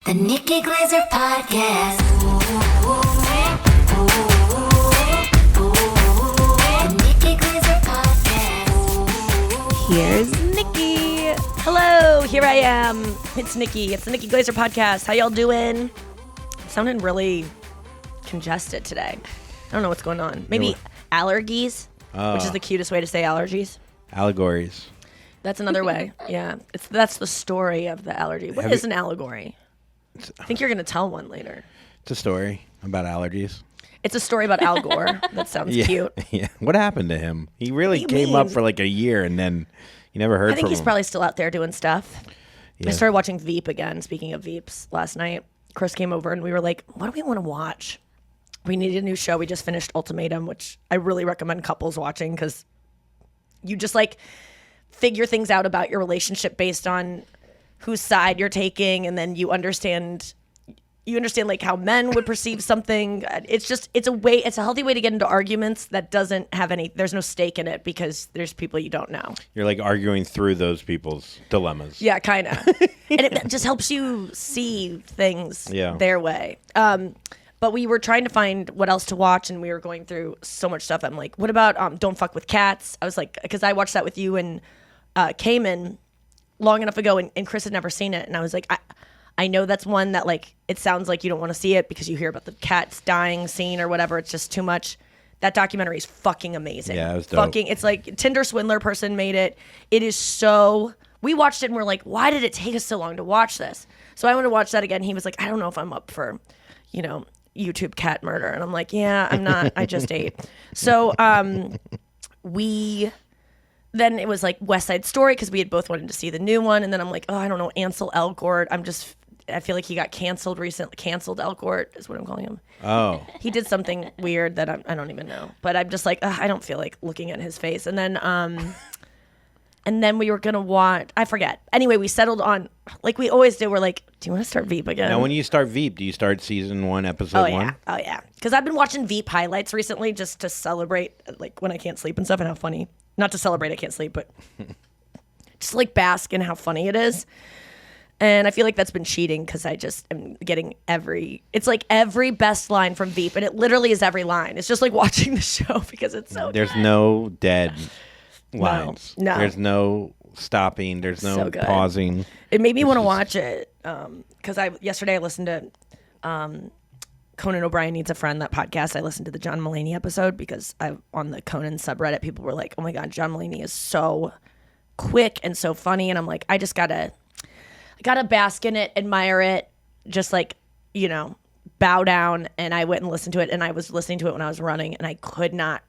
The Nikki Glaser Podcast. The Nikki Glaser Podcast. Here's Nikki. Hello, here I am. It's Nikki. It's the Nikki Glaser Podcast. How y'all doing? I'm sounding really congested today. I don't know what's going on. Maybe allergies, which is the cutest way to say allergies. Allegories. That's another way. Yeah, that's the story of the allergy. What is an allegory? I think you're going to tell one later. It's a story about allergies. It's a story about Al Gore. That sounds cute. Yeah. What happened to him? He really came up for like a year and then you never heard from him. I think he's probably still out there doing stuff. Yeah. I started watching Veep again. Speaking of Veeps, last night, Chris came over and we were like, what do we want to watch? We needed a new show. We just finished Ultimatum, which I really recommend couples watching because you just like figure things out about your relationship based on whose side you're taking, and then you understand like how men would perceive something. It's a healthy way to get into arguments that doesn't have there's no stake in it because there's people you don't know. You're like arguing through those people's dilemmas. Yeah, kind of. And it just helps you see things their way. But we were trying to find what else to watch, and we were going through so much stuff. I'm like, what about Don't Fuck with Cats? I was like, because I watched that with you and Cayman long enough ago, and Chris had never seen it, and I was like, I know that's one that like it sounds like you don't want to see it because you hear about the cats dying scene or whatever. It's just too much. That documentary is fucking amazing. Yeah, it was dope. It's like Tinder swindler person made it. It is so. We watched it and we're like, why did it take us so long to watch this? So I want to watch that again. He was like, I don't know if I'm up for, YouTube cat murder, and I'm like, yeah, I'm not. I just ate. So Then it was like West Side Story because we had both wanted to see the new one. And then I'm like, I don't know, Ansel Elgort. I feel like he got canceled recently. Canceled Elgort is what I'm calling him. Oh. He did something weird that I don't even know. But I'm just like, I don't feel like looking at his face. And then we were going to watch, I forget. Anyway, we settled on, like we always do, we're like, do you want to start Veep again? Now, when you start Veep, do you start season 1, episode 1? Oh, yeah. Because I've been watching Veep highlights recently just to celebrate, like, when I can't sleep and stuff and how funny. Not to celebrate I can't sleep, but just, like, bask in how funny it is. And I feel like that's been cheating because I just am getting it's like every best line from Veep, and it literally is every line. It's just like watching the show because it's so There's good. no dead lines. No. There's no stopping. There's no So good. pausing. It made me want to watch it because yesterday I listened to Conan O'Brien Needs a Friend, that podcast. I listened to the John Mulaney episode because on the Conan subreddit, people were like, oh my God, John Mulaney is so quick and so funny. And I'm like, I gotta bask in it, admire it, just like, bow down. And I went and listened to it, and I was listening to it when I was running, and I could not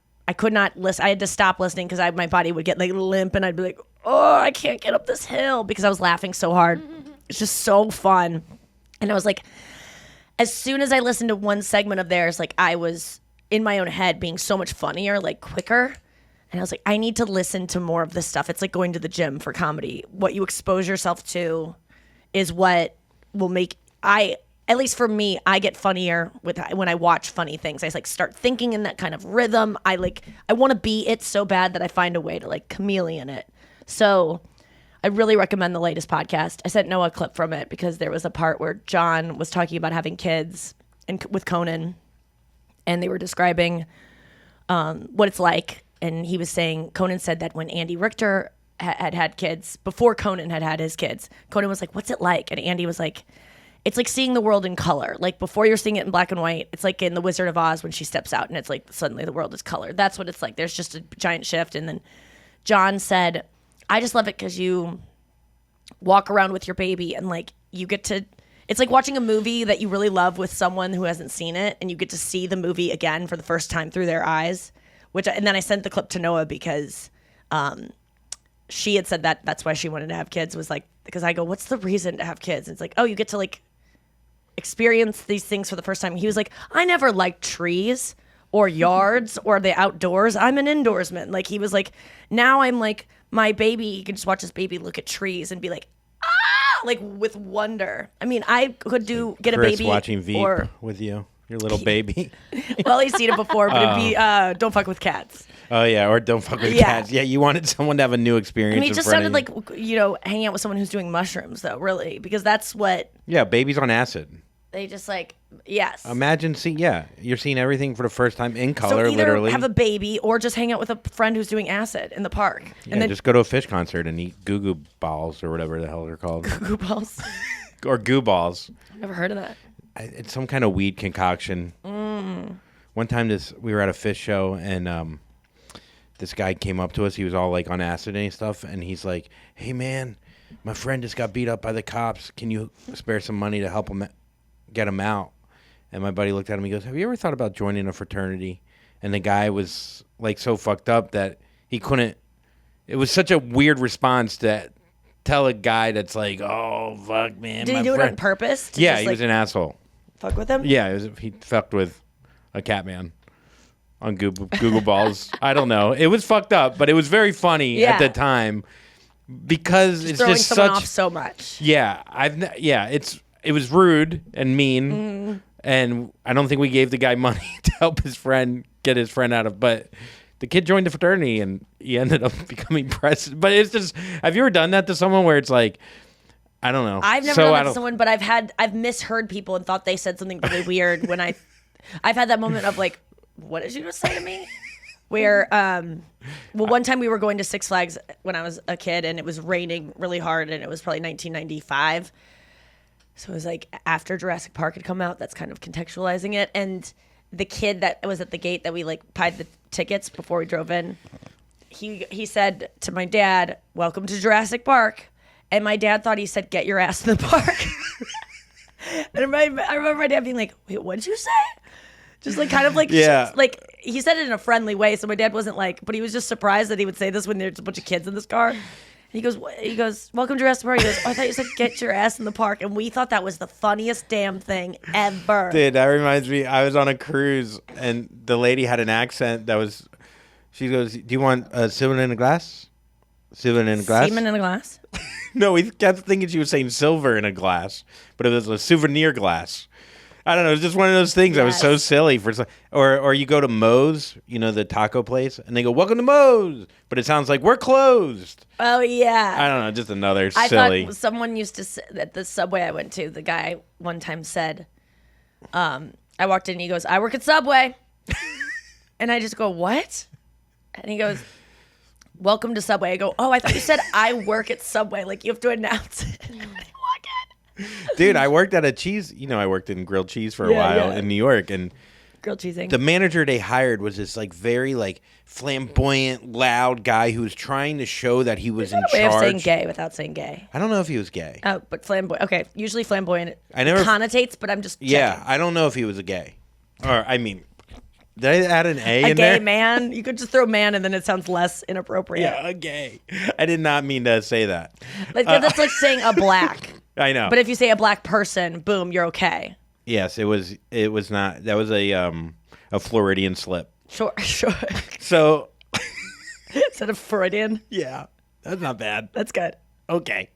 listen. I had to stop listening because my body would get like limp, and I'd be like, oh, I can't get up this hill because I was laughing so hard. It's just so fun. And I was like, as soon as I listened to one segment of theirs, like I was in my own head being so much funnier, like quicker. And I was like, I need to listen to more of this stuff. It's like going to the gym for comedy. What you expose yourself to is what will make at least for me, I get funnier when I watch funny things. I like start thinking in that kind of rhythm. I want to be it so bad that I find a way to like chameleon it. So I really recommend the latest podcast. I sent Noah a clip from it because there was a part where John was talking about having kids with Conan, and they were describing what it's like. And he was saying, Conan said that when Andy Richter had kids, before Conan had his kids, Conan was like, what's it like? And Andy was like, it's like seeing the world in color. Like before you're seeing it in black and white, it's like in The Wizard of Oz when she steps out and it's like suddenly the world is color. That's what it's like. There's just a giant shift. And then John said, I just love it because you walk around with your baby and like you get to, it's like watching a movie that you really love with someone who hasn't seen it, and you get to see the movie again for the first time through their eyes. And then I sent the clip to Noah because she had said that's why she wanted to have kids, was like, because I go, what's the reason to have kids? And it's like, oh, you get to like experience these things for the first time. He was like, I never liked trees or yards or the outdoors. I'm an indoorsman. Like he was like, now I'm like, my baby, you can just watch his baby look at trees and be like, like with wonder. I mean, I could get a Chris baby watching Veep with you, your little baby. Well, he's seen it before, but it'd be Don't Fuck with Cats. Oh yeah, or don't fuck with cats. Yeah, you wanted someone to have a new experience. I mean, it just sounded like, hanging out with someone who's doing mushrooms, though, really, because that's what. Yeah, babies on acid. They just yes. Imagine you're seeing everything for the first time in color, so either literally. have a baby or just hang out with a friend who's doing acid in the park. Yeah, and then just go to a fish concert and eat goo balls or whatever the hell they're called. Goo balls. Or goo balls. I've never heard of that. It's some kind of weed concoction. One time we were at a fish show and this guy came up to us. He was all like on acid and stuff. And he's like, hey man, my friend just got beat up by the cops. Can you spare some money to help him get him out? And my buddy looked at him. He goes, have you ever thought about joining a fraternity? And the guy was like so fucked up that he couldn't. It was such a weird response to tell a guy that's like, oh, fuck, man. Did he do it on purpose? Yeah, he was an asshole. Fuck with him? Yeah, he fucked with a cat man on Google Balls. I don't know. It was fucked up, but it was very funny at the time because it's throwing just someone such. Off so much. Yeah, it was rude and mean, and I don't think we gave the guy money to help his friend get his friend out of. But the kid joined the fraternity and he ended up becoming president. But it's just, have you ever done that to someone where it's like, I don't know. I've never done that to someone, but I've misheard people and thought they said something really weird when I've had that moment of like, what did you just say to me? Where, one time we were going to Six Flags when I was a kid and it was raining really hard and it was probably 1995. So it was like after Jurassic Park had come out. That's kind of contextualizing it. And the kid that was at the gate that we like pied the tickets before we drove in, he said to my dad, welcome to Jurassic Park. And my dad thought he said, get your ass in the park. And I remember my dad being like, wait, what did you say? Just like kind of like, like he said it in a friendly way. So my dad wasn't like, but he was just surprised that he would say this when there's a bunch of kids in this car. And he goes, welcome to Jurassic Park. He goes, oh, I thought you said get your ass in the park. And we thought that was the funniest damn thing ever. Dude, that reminds me, I was on a cruise and the lady had an accent she goes, do you want a silver in a glass? Silver in a glass? Semen in a glass? No, he kept thinking she was saying silver in a glass, but it was a souvenir glass. I don't know. It was just one of those things. Yes. I was so silly or you go to Moe's, the taco place, and they go, welcome to Moe's, but it sounds like we're closed. Oh, yeah. I don't know. Just another I silly. thought someone used to say, at the Subway I went to, the guy one time said, I walked in and he goes, I work at Subway. And I just go, what? And he goes, welcome to Subway. I go, oh, I thought you said I work at Subway. Like, you have to announce it. And I walk in. Dude, I worked at a cheese. I worked in grilled cheese for a while in New York. And grilled cheesing. The manager they hired was this, like, very, like, flamboyant, loud guy who was trying to show that he was in charge. Way of saying gay without saying gay. I don't know if he was gay. Oh, but flamboyant. Okay, usually flamboyant connotates, but I'm just checking. Yeah, I don't know if he was a gay. Or, I mean... Did I add an A in there? A gay man? You could just throw man and then it sounds less inappropriate. Yeah, a gay. I did not mean to say that. That's like saying a black. I know. But if you say a black person, boom, you're okay. Yes, it was not. That was a Floridian slip. Sure. So. Is that a Freudian? Yeah. That's not bad. That's good. Okay.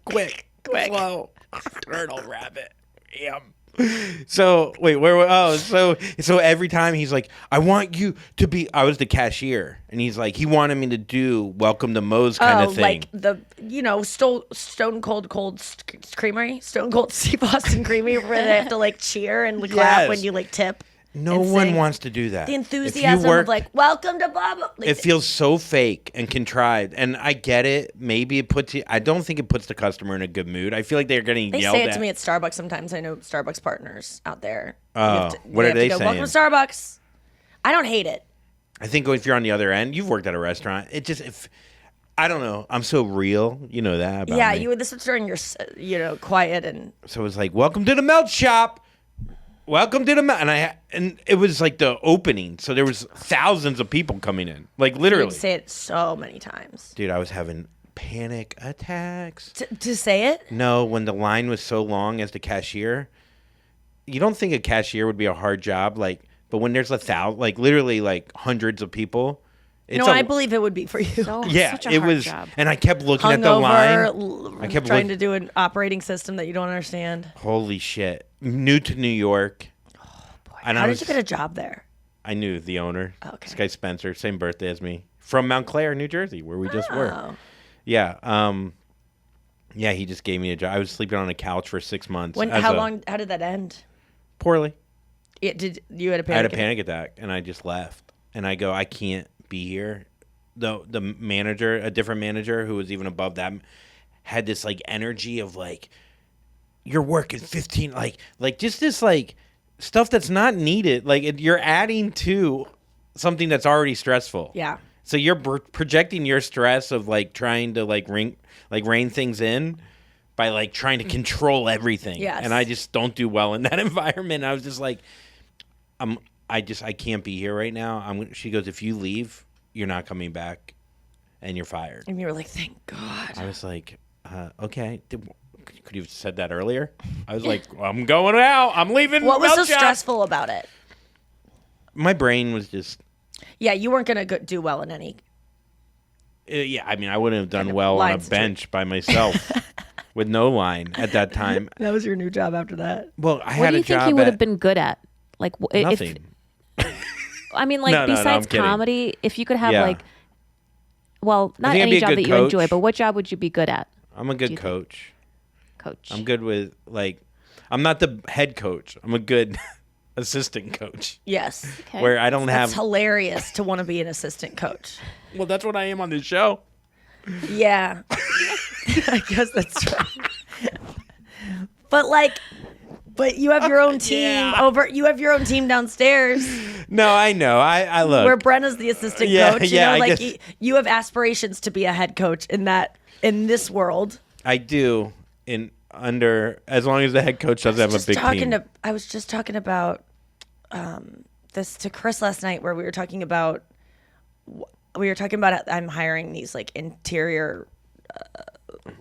Quick. Slow. Turtle rabbit. Yum. So wait, so every time he's like, I want you to be. I was the cashier, and he's like, he wanted me to do welcome to Moe's kind of thing, like the Stone Cold Creamery, Stone Cold Steve Austin Creamery, where they have to like cheer and clap when you like tip. No one wants to do that. The enthusiasm of like, welcome to blah blah. Like, it feels so fake and contrived, and I get it. Maybe it puts you. I don't think it puts the customer in a good mood. I feel like they're getting yelled at. They say it to me at Starbucks sometimes. I know Starbucks partners out there. Oh, what are they saying? Welcome to Starbucks. I don't hate it. I think if you're on the other end, you've worked at a restaurant. It just I don't know. I'm so real. You know that about me. This was during your quiet and. So it's like, welcome to the melt shop. Welcome to the and it was like the opening, so there was thousands of people coming in, like literally. You'd say it so many times, dude. I was having panic attacks. To say it? No, when the line was so long as the cashier, you don't think a cashier would be a hard job, but when there's literally hundreds of people. I believe it would be for you. Such a hard job. And I kept looking at the line. I kept trying to do an operating system that you don't understand. Holy shit! New to New York. Oh boy! How did you get a job there? I knew the owner. Okay. This guy Spencer, same birthday as me, from Montclair, New Jersey, where we just were. Yeah. Yeah, he just gave me a job. I was sleeping on a couch for 6 months. How did that end? Poorly. Did you had a panic? I had a panic attack, and I just left. And I go, I can't be here. The manager, a different manager who was even above that, had this like energy of like, you're working 15, like just this like stuff that's not needed. Like you're adding to something that's already stressful. Yeah. So you're projecting your stress of like trying to rein things in by like trying to control everything. Yes. And I just don't do well in that environment. I was just like, I can't be here right now. She goes, if you leave, you're not coming back, and you're fired. And you were like, thank God. I was like, okay. Could you have said that earlier? I was like, I'm going out. I'm leaving. What was so stressful about it? My brain was just. Yeah, you weren't going to do well in any. Yeah, I mean, I wouldn't have done well on a bench by myself with no line at that time. That was your new job after that. Well, I had a job. What do you think you would have been good at? Like nothing. I mean, like besides comedy, if you could have not any job that you enjoy, but what job would you be good at? I'm a good coach. Coach. I'm good with I'm not the head coach. I'm a good assistant coach. Yes. Okay. Where I don't have. It's hilarious to want to be an assistant coach. Well, that's what I am on this show. Yeah. I guess that's right. But you have your own team you have your own team downstairs. No, I know. I look. Where Brenna's the assistant coach. You have aspirations to be a head coach in this world. I do. As long as the head coach doesn't have a big team. I was just talking about this to Chris last night, where we were talking about I'm hiring these like interior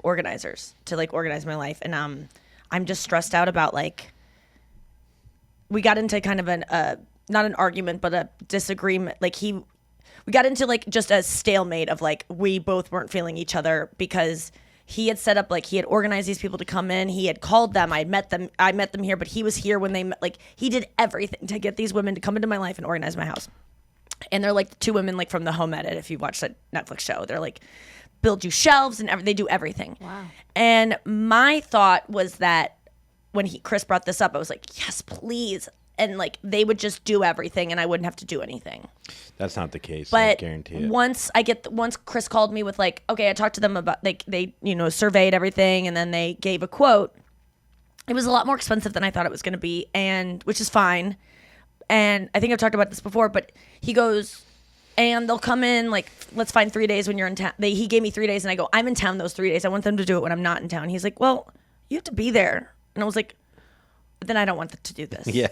organizers to like organize my life, and I'm just stressed out about like we got into kind of not an argument but a disagreement. Like we got into like just a stalemate of like we both weren't feeling each other because he had set up like he had organized these people to come in. He had called them. I met them here, but he was here when they met. Like he did everything to get these women to come into my life and organize my house. And they're like the two women like from the Home Edit. If you watch that Netflix show, they're like build you shelves and they do everything. Wow. And my thought was that when Chris brought this up, I was like, yes, please. And like they would just do everything and I wouldn't have to do anything. That's not the case. But I guarantee it. Once Chris called me with like, okay, I talked to them about like they surveyed everything and then they gave a quote. It was a lot more expensive than I thought it was going to be, and which is fine. And I think I've talked about this before, but he goes, and they'll come in, like, let's find 3 days when you're in town. He gave me 3 days, and I go, I'm in town those 3 days. I want them to do it when I'm not in town. He's like, well, you have to be there. And I was like, then I don't want to do this. Yeah.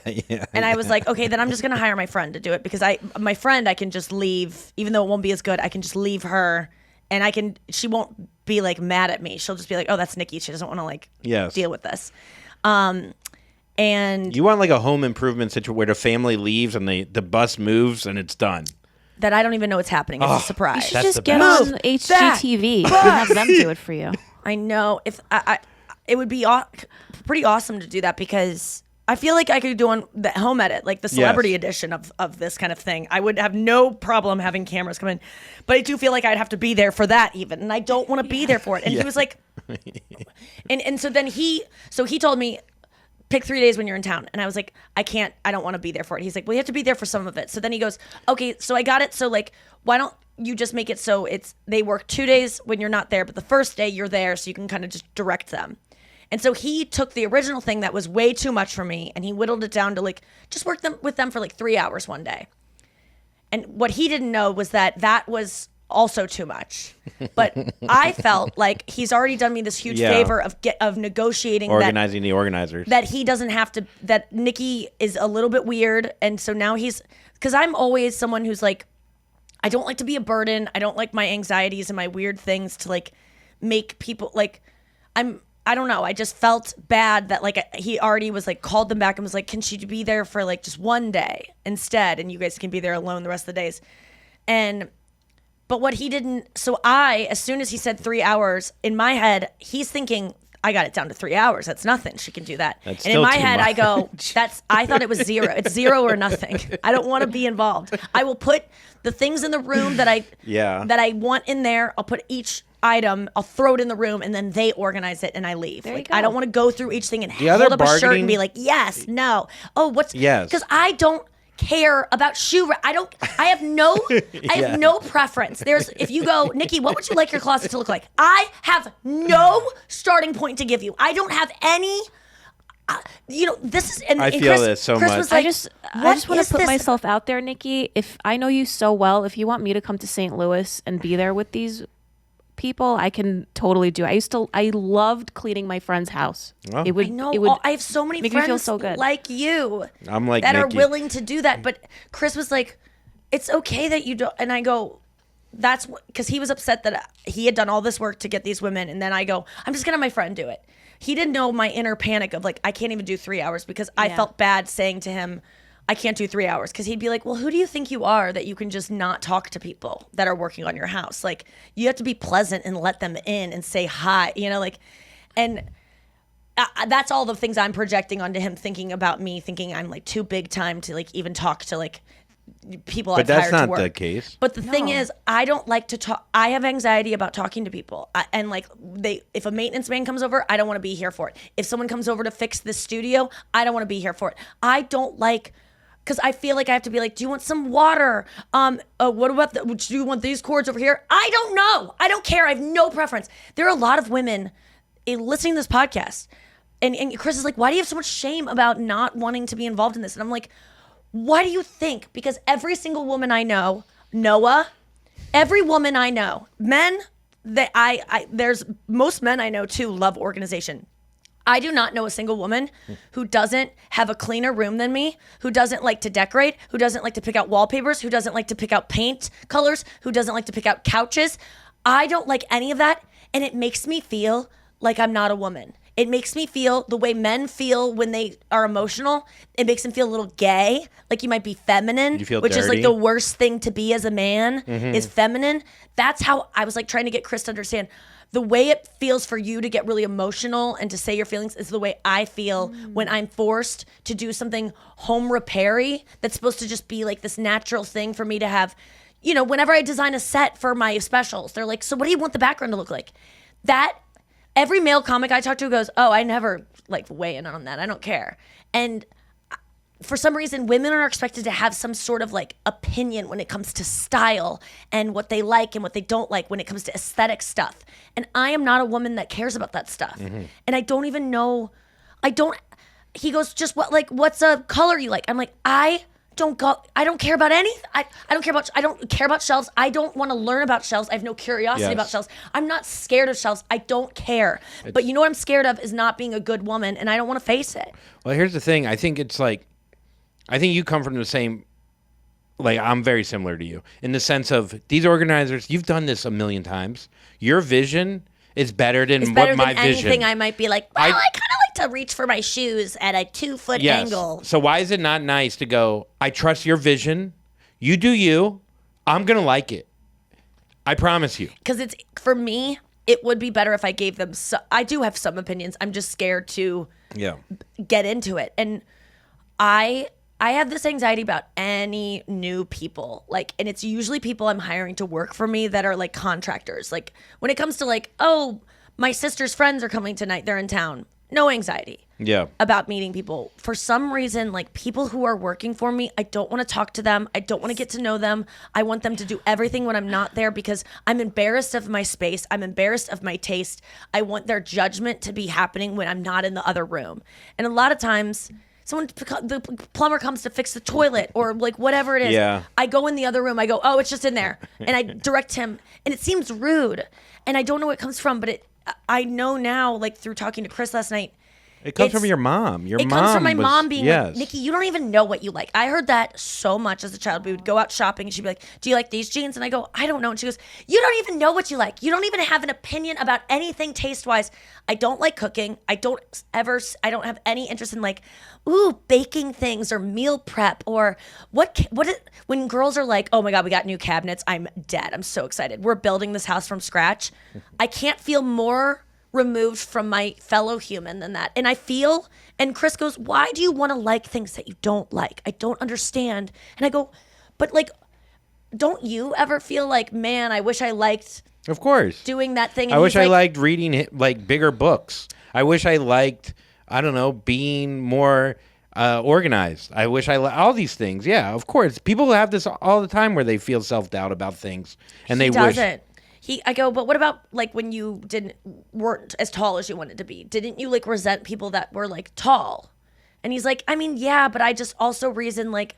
And I was like, okay, then I'm just going to hire my friend to do it because my friend, I can just leave, even though it won't be as good, I can just leave her, and she won't be, like, mad at me. She'll just be like, oh, that's Nikki. She doesn't want to, like, deal with this. And you want like a home improvement situation where the family leaves and the bus moves and it's done. That I don't even know what's happening. It's a surprise. You should just get on HGTV and have them do it for you. I know. If it would be pretty awesome to do that because I feel like I could do on the Home Edit, like the celebrity edition of this kind of thing. I would have no problem having cameras come in, but I do feel like I'd have to be there for that even, and I don't want to be there for it. And he was like, and so then he told me, pick 3 days when you're in town. And I was like, I don't want to be there for it. He's like, well, you have to be there for some of it. So then he goes, okay, so I got it. So like, why don't you just make it so they work 2 days when you're not there, but the first day you're there so you can kind of just direct them. And so he took the original thing that was way too much for me and he whittled it down to like, just work with them for like 3 hours one day. And what he didn't know was that was also too much. But I felt like he's already done me this huge favor of negotiating, organizing the organizers, that he doesn't have to, that Nikki is a little bit weird. And so now because I'm always someone who's like, I don't like to be a burden. I don't like my anxieties and my weird things to like make people like, I don't know. I just felt bad that like he already was like called them back and was like, can she be there for like just one day instead? And you guys can be there alone the rest of the days. But what he didn't, so as soon as he said 3 hours, in my head, he's thinking I got it down to 3 hours. That's nothing. She can do that. That's and in my still too head, I go, much. I thought it was 0. It's 0 or nothing. I don't want to be involved. I will put the things in the room that I want in there. I'll put each item, I'll throw it in the room, and then they organize it, and I leave. There you Like, go. I don't want to go through each thing and other hold up a shirt bargaining- and be like, yes, no. Oh, what's... Yes. Because I don't care about I have no preference. There's, if you go, Nikki, what would you like your closet to look like? I have no starting point to give you. I don't have any... this is... And, I and feel Chris, this so Chris much. was like, I just "What want is to put this?" myself out there, Nikki. If I know you so well, if you want me to come to St. Louis and be there with these people, I can totally do. I loved cleaning my friend's house. Oh. It would. I know. It would I have so many make me friends feel so good. like you I'm like that Nikki. are willing to do that. But Chris was like, it's okay that you don't. And I go, that's because he was upset that he had done all this work to get these women. And then I go, I'm just going to have my friend do it. He didn't know my inner panic of like, I can't even do 3 hours because I Yeah. felt bad saying to him, I can't do 3 hours. Because he'd be like, well, who do you think you are that you can just not talk to people that are working on your house? Like, you have to be pleasant and let them in and say hi, and that's all the things I'm projecting onto him, thinking about me, thinking I'm like too big time to like even talk to like people But I've that's hired to not work. the case. But the thing is, I don't like to talk. I have anxiety about talking to people. And like if a maintenance man comes over, I don't want to be here for it. If someone comes over to fix the studio, I don't want to be here for it. I don't like, because I feel like I have to be like, do you want some water? What about do you want these cords over here? I don't know. I don't care. I have no preference. There are a lot of women listening to this podcast. And Chris is like, why do you have so much shame about not wanting to be involved in this? And I'm like, why do you think? Because every single woman I know, Noah, every woman I know, men that there's most men I know too love organization. I do not know a single woman who doesn't have a cleaner room than me, who doesn't like to decorate, who doesn't like to pick out wallpapers, who doesn't like to pick out paint colors, who doesn't like to pick out couches. I don't like any of that, and it makes me feel like I'm not a woman. It makes me feel the way men feel when they are emotional. It makes them feel a little gay, like you might be feminine, You feel which is like dirty? the worst thing to be as a man is feminine. That's how I was like trying to get Chris to understand. The way it feels for you to get really emotional and to say your feelings is the way I feel when I'm forced to do something home repair-y that's supposed to just be like this natural thing for me to have. Whenever I design a set for my specials, they're like, so what do you want the background to look like? That every male comic I talk to goes, oh, I never like weigh in on that. I don't care. And for some reason, women are expected to have some sort of like opinion when it comes to style and what they like and what they don't like when it comes to aesthetic stuff. And I am not a woman that cares about that stuff. And I don't even know. He goes, just what's a color you like? I'm like, I don't care about anything. I don't care about shelves. I don't want to learn about shelves. I have no curiosity Yes. about shelves. I'm not scared of shelves. I don't care. But you know what I'm scared of is not being a good woman, and I don't want to face it. Well, here's the thing. I think you come from the same, I'm very similar to you in the sense of these organizers, you've done this a million times. Your vision is better than It's better what my than vision. anything I might be like, well, I kind of like to reach for my shoes at a 2-foot Yes. angle. So why is it not nice to go, I trust your vision. You do you. I'm going to like it. I promise you. Because for me, it would be better if I gave them, I do have some opinions. I'm just scared to Yeah. get into it. And I have this anxiety about any new people, and it's usually people I'm hiring to work for me that are like contractors. Like when it comes to like, oh, my sister's friends are coming tonight, they're in town. No anxiety Yeah. about meeting people. For some reason, like people who are working for me, I don't want to talk to them. I don't want to get to know them. I want them to do everything when I'm not there because I'm embarrassed of my space. I'm embarrassed of my taste. I want their judgment to be happening when I'm not in the other room. And a lot of times, the plumber comes to fix the toilet or like whatever it is. Yeah. I go in the other room. I go, oh, it's just in there. And I direct him. And it seems rude. And I don't know where it comes from, but I know now, like through talking to Chris last night, It comes from your mom. It comes from my mom being yes. like, Nikki, you don't even know what you like. I heard that so much as a child. We would go out shopping and she'd be like, do you like these jeans? And I go, I don't know. And she goes, you don't even know what you like. You don't even have an opinion about anything taste-wise. I don't like cooking. I don't have any interest in like, baking things or meal prep or when girls are like, oh my God, we got new cabinets. I'm dead. I'm so excited. We're building this house from scratch. I can't feel more removed from my fellow human than that. And I feel, and Chris goes, why do you want to like things that you don't like? I don't understand. And I go, but like, don't you ever feel like, man, I wish I liked Of course. doing that thing? I And wish he's I like, liked reading like bigger books. I wish I liked, I don't know, being more organized. I wish all these things. Yeah, of course. People have this all the time where they feel self-doubt about things, and he they wish. doesn't. I go, but what about like when you weren't as tall as you wanted to be? Didn't you like resent people that were like tall? And he's like, I mean, yeah, but I just also reason like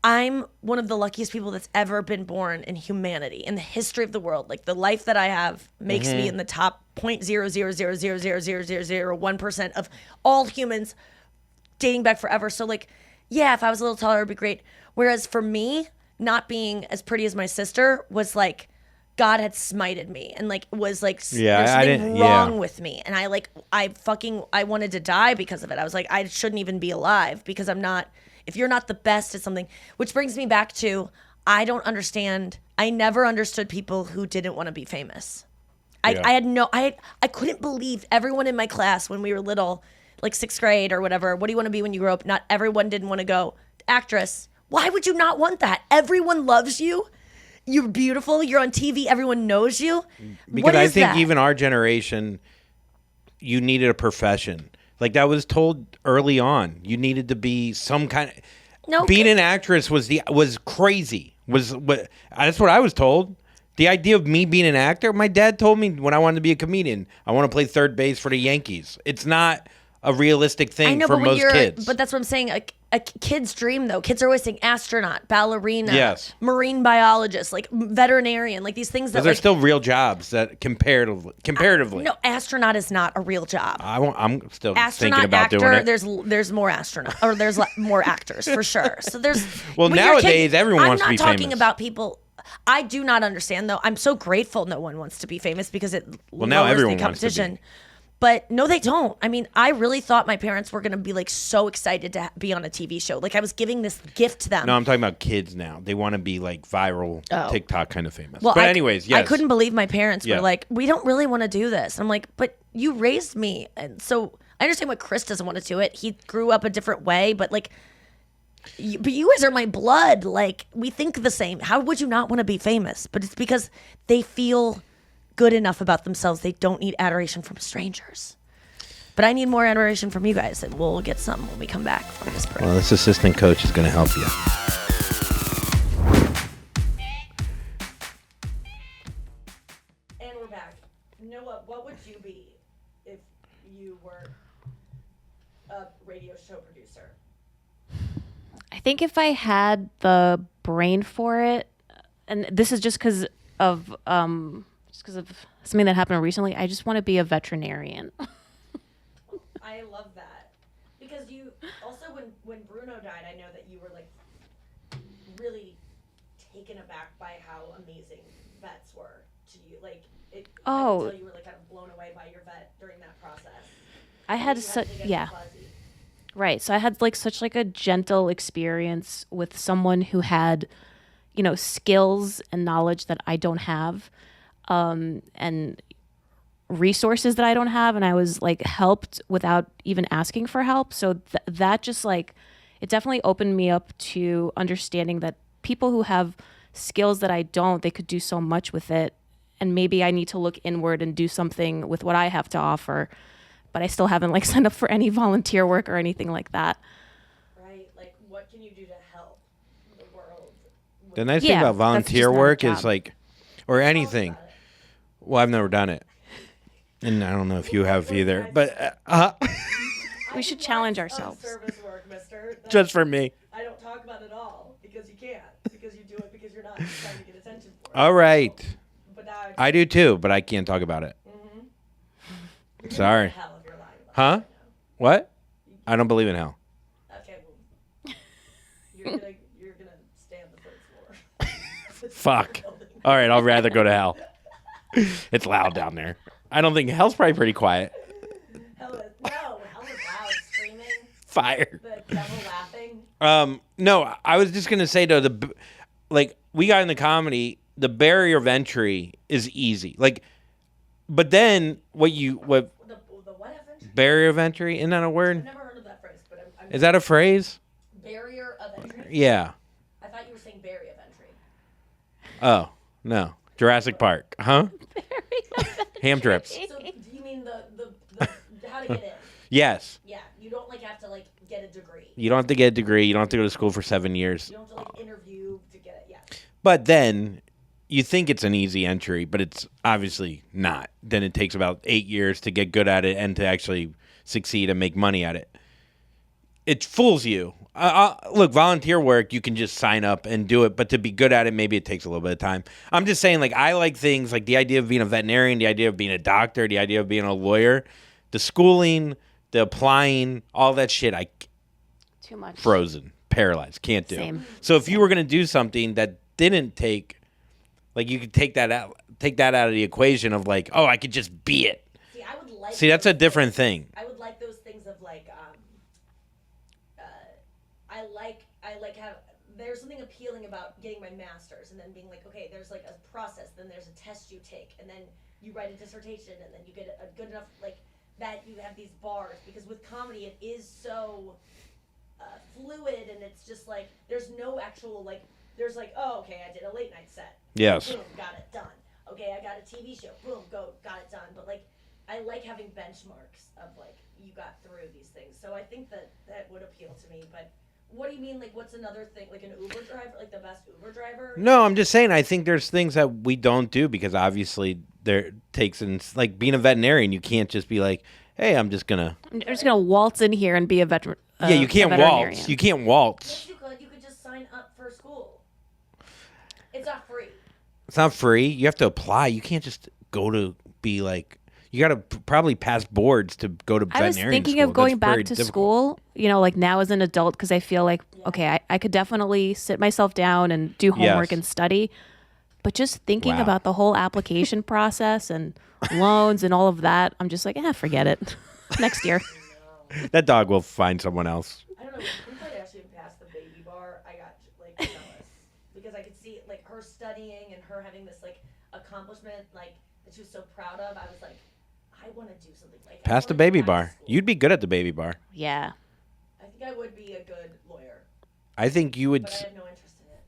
I'm one of the luckiest people that's ever been born in humanity, in the history of the world. Like the life that I have makes me in the top 0.000000001% of all humans dating back forever. So like, yeah, if I was a little taller, it'd be great. Whereas for me, not being as pretty as my sister was like, God had smited me and like was like there's something wrong with me, and I wanted to die because of it. I was like, I shouldn't even be alive because I'm not. If you're not the best at something, which brings me back to I don't understand. I never understood people who didn't want to be famous. I couldn't believe everyone in my class when we were little, like 6th grade or whatever. What do you want to be when you grow up? Not everyone didn't want to go actress. Why would you not want that? Everyone loves you. You're beautiful. You're on TV. Everyone knows you. Because I think even our generation, you needed a profession. Like that was told early on. You needed to be some kind of. No, being an actress was crazy. That's what I was told. The idea of me being an actor. My dad told me when I wanted to be a comedian, I want to play third base for the Yankees. It's not a realistic thing for most kids. But that's what I'm saying. A kid's dream, though. Kids are always saying astronaut, ballerina, yes, marine biologist, like veterinarian, like these things that they're still real jobs that comparatively. No, astronaut is not a real job. I'm still astronaut, thinking about actor, doing it. There's more astronaut, or there's more actors for sure. So there's well nowadays everyone wants to be famous. I'm not talking about people. I do not understand though. I'm so grateful no one wants to be famous because it lowers the competition. But no, they don't. I mean, I really thought my parents were going to be like so excited to be on a TV show. Like I was giving this gift to them. No, I'm talking about kids now. They want to be like viral, TikTok kind of famous. Well, anyways, yes. I couldn't believe my parents were like, we don't really want to do this. I'm like, but you raised me. And so I understand why Chris doesn't want to do it. He grew up a different way, but like, but you guys are my blood. Like we think the same. How would you not want to be famous? But it's because they feel good enough about themselves. They don't need adoration from strangers. But I need more adoration from you guys, and we'll get some when we come back from this break. Well, this assistant coach is going to help you. And we're back. Noah, what would you be if you were a radio show producer? I think if I had the brain for it, and this is just because of something that happened recently, I just want to be a veterinarian. I love that. Because you also, when Bruno died, I know that you were like really taken aback by how amazing vets were to you. Like, I could tell you were like kind of blown away by your vet during that process. I had such, right. So I had like such like a gentle experience with someone who had, skills and knowledge that I don't have. And resources that I don't have, and I was like helped without even asking for help. So that just like, it definitely opened me up to understanding that people who have skills that I don't, they could do so much with it, and maybe I need to look inward and do something with what I have to offer. But I still haven't like signed up for any volunteer work or anything like that. Right, like what can you do to help the world? The nice thing about volunteer work is like, or anything. Well, I've never done it, and I don't know if you have either. But we should challenge ourselves. Service work, mister. Just for me. I don't talk about it all because you can't. Because you do it because you're not trying to get attention for it. All right. But now I do too, but I can't talk about it. Mm-hmm. Sorry. Hell if you're lying about huh? It What? I don't believe in hell. Okay, well, you're gonna stay on the 3rd floor. Fuck. All right, I'll rather go to hell. It's loud down there. I don't think hell's probably pretty quiet. Hell is loud, screaming. Fire. The devil laughing. No, I was just gonna say though, we got in the comedy, the barrier of entry is easy. Like But then what The what of entry? barrier of entry, isn't that a I've word? never heard of that phrase, but I'm Is that a phrase? barrier of entry? Yeah. I thought you were saying barrier of entry. Oh, no. Jurassic Park. Huh? Ham trips. So do you mean the how to get in? Yes. Yeah, you don't like have to like get a degree. You don't have to get a degree. You don't have to go to school for 7 years. You don't have to like interview to get it. Yeah. But then you think it's an easy entry, but it's obviously not. Then it takes about 8 years to get good at it and to actually succeed and make money at it. It fools you. Look, volunteer work, you can just sign up and do it, but to be good at it, maybe it takes a little bit of time. I'm just saying, like, I like things like the idea of being a veterinarian, the idea of being a doctor, the idea of being a lawyer, the schooling, the applying, all that shit, Too much. frozen, paralyzed, can't do. Same. So if you were going to do something that didn't take, like, you could take that out of the equation of like, oh, I could just be it. See, I would like. See, that's a those different things. thing. I would like those things of like. I like how there's something appealing about getting my master's and then being like, okay, there's like a process, then there's a test you take, and then you write a dissertation, and then you get a good enough like that you have these bars, because with comedy it is so fluid, and it's just like there's no actual like there's like, oh, okay, I did a late night set, Yes. boom, got it done. Okay, I got a TV show, boom, got it done. But like I like having benchmarks of like you got through these things, so I think that would appeal to me. But what do you mean, like what's another thing, like an Uber driver, like the best Uber driver? No, I'm just saying, I think there's things that we don't do because obviously there takes in, like being a veterinarian, you can't just be like, hey, I'm just going to. I'm just gonna waltz in here and be a veteran. Yeah, you can't waltz. You can't waltz. Yes, you could. You could just sign up for school. It's not free. It's not free. You have to apply. You can't just go to be like, you got to probably pass boards to go to I was veterinarian thinking school. of going That's very back to difficult. school, like now as an adult, because I feel like, okay, I could definitely sit myself down and do homework Yes. and study. But just thinking Wow. about the whole application process and loans and all of that, I'm just like, forget it. Next year. That dog will find someone else. I don't know. Once I actually passed the baby bar, I got like jealous because I could see like her studying and her having this like accomplishment like that she was so proud of. I was like, I want to do something like I Pass the wanna baby go back to bar. school. You'd be good at the baby bar. Yeah. I think I would be a good lawyer, I think you would. but I have no interest in it.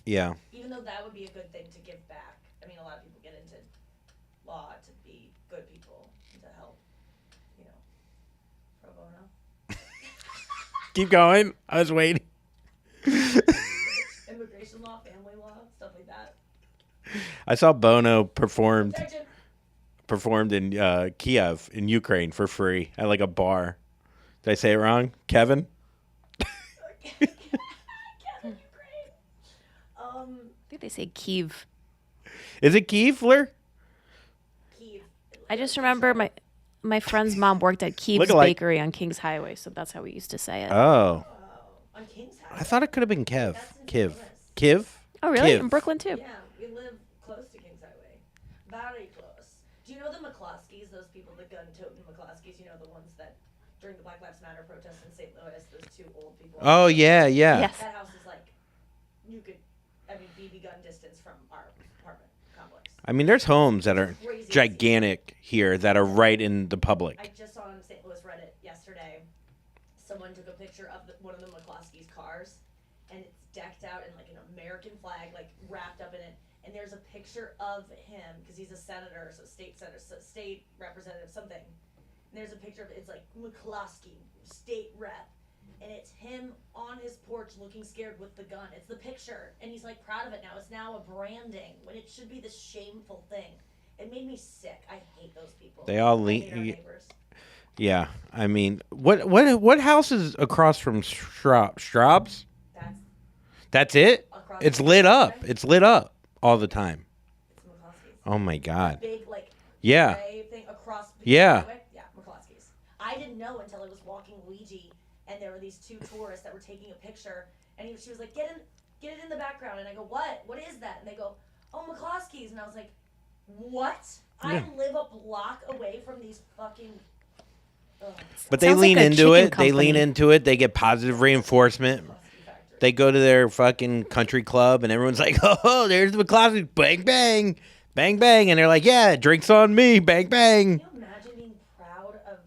Yeah. Even though that would be a good thing to give back. I mean, a lot of people get into law to be good people and to help, pro bono. Keep going. I was waiting. Immigration law, family law, stuff like that. I saw Bono performed Protection. in Kiev in Ukraine for free at like a bar. Did I say it wrong? Kevin? Kevin, Ukraine. I think they say Kiev. Is it Kievler? Kiev. I just remember my friend's mom worked at Kiev's Look-alike. Bakery on Kings Highway, so that's how we used to say it. Oh. On King's House. I thought it could have been Kev. That's in Kiv. Petronis. Kiv? Oh, really? Kiev. In Brooklyn, too? Yeah, we live close to King's Highway. Very close. Do you know the McCloskeys, those people, the gun-toting McCloskeys, the ones that during the Black Lives Matter protests in St. Louis, those two old people? Oh, yeah, yeah. Yes. That house is like, BB gun distance from our apartment complex. I mean, there's homes that are Crazy. gigantic here that are right in the public. I just saw on St. Louis Reddit yesterday, someone took a picture of one of the McCloskey's cars, and it's decked out in like an American flag, like wrapped up in it. And there's a picture of him because he's a senator, so state representative, something. And there's a picture of it. It's like McCloskey, state rep, and it's him on his porch looking scared with the gun. It's the picture, and he's like proud of it now. It's now a branding when it should be this shameful thing. It made me sick. I hate those people. They all I hate our lean. neighbors. Yeah. I mean, what house is across from Straub's? That's That's it? across It's the lit street, up. right? It's lit up all the time. It's McCloskey's. Oh, my God. Big like Yeah. gray thing across. Yeah. Yeah, McCloskey's. I didn't know until I was walking Luigi, and there were these two tourists that were taking a picture, and she was like, "Get it in the background," and I go, "What? What is that?" And they go, "Oh, McCloskey's," and I was like, "What? Yeah. I live a block away from these fucking." Ugh. But they Sounds like lean a into chicken it. They lean company. into it. They get positive reinforcement. McCloskey factory. They go to their fucking country club, and everyone's like, "Oh, there's the McCloskey, bang bang." Bang, bang. And they're like, yeah, drinks on me. Bang, bang. Can you imagine being proud of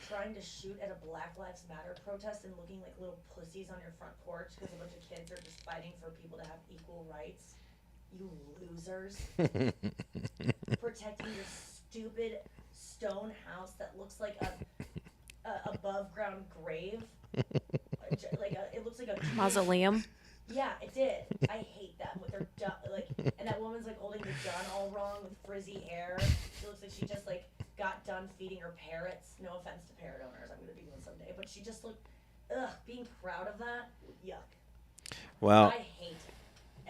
trying to shoot at a Black Lives Matter protest and looking like little pussies on your front porch because a bunch of kids are just fighting for people to have equal rights? You losers. Protecting your stupid stone house that looks like a above ground grave. It looks like a Mausoleum. Yeah, it did. I hate them with their and that woman's like holding the gun all wrong with frizzy hair. She looks like she just like got done feeding her parrots. No offense to parrot owners, I'm gonna be one someday, but she just looked, being proud of that, yuck. Well, I hate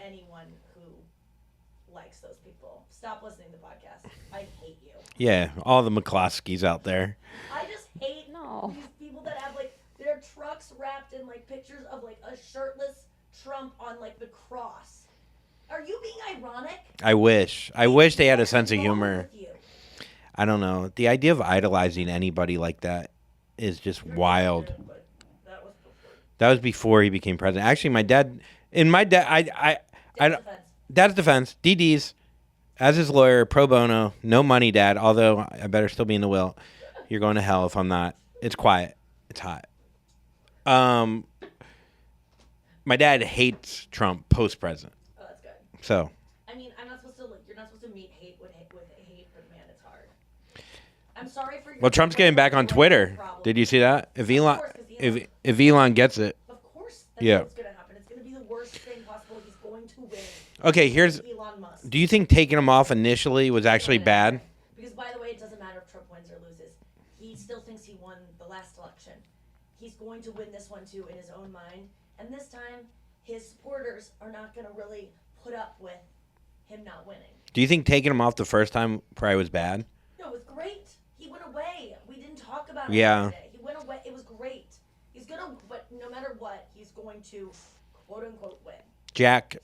anyone who likes those people. Stop listening to the podcast. I hate you. yeah, all the McCloskeys out there. I just hate these people that have like their trucks wrapped in like pictures of like a shirtless Trump on like the cross. Are you being ironic? I wish they had a sense of What's wrong humor. with you? I don't know. The idea of idolizing anybody like that is just wild. But that was before. That was before he became president. Actually, my dad, Dad's defense, DD's, as his lawyer, pro bono, no money, Dad, although I better still be in the will. You're going to hell if I'm not. It's quiet. It's hot. My dad hates Trump post-president. Oh, that's good. So. I mean, you're not supposed to meet hate with hate, but man, it's hard. I'm sorry for your. Well, Trump's getting back on Twitter. Did you see that? If Elon gets it. Of course, that's what's going to happen. It's going to be the worst thing possible. He's going to win. Okay, here's. Elon Musk. Do you think taking him off initially was actually bad? Because, by the way, it doesn't matter if Trump wins or loses. He still thinks he won the last election. He's going to win this one, too, in his own mind. And this time, his supporters are not going to really put up with him not winning. Do you think taking him off the first time probably was bad? No, it was great. He went away. We didn't talk about it Yeah. today. He went away. It was great. He's going to, but no matter what, he's going to, quote-unquote, win. Jack,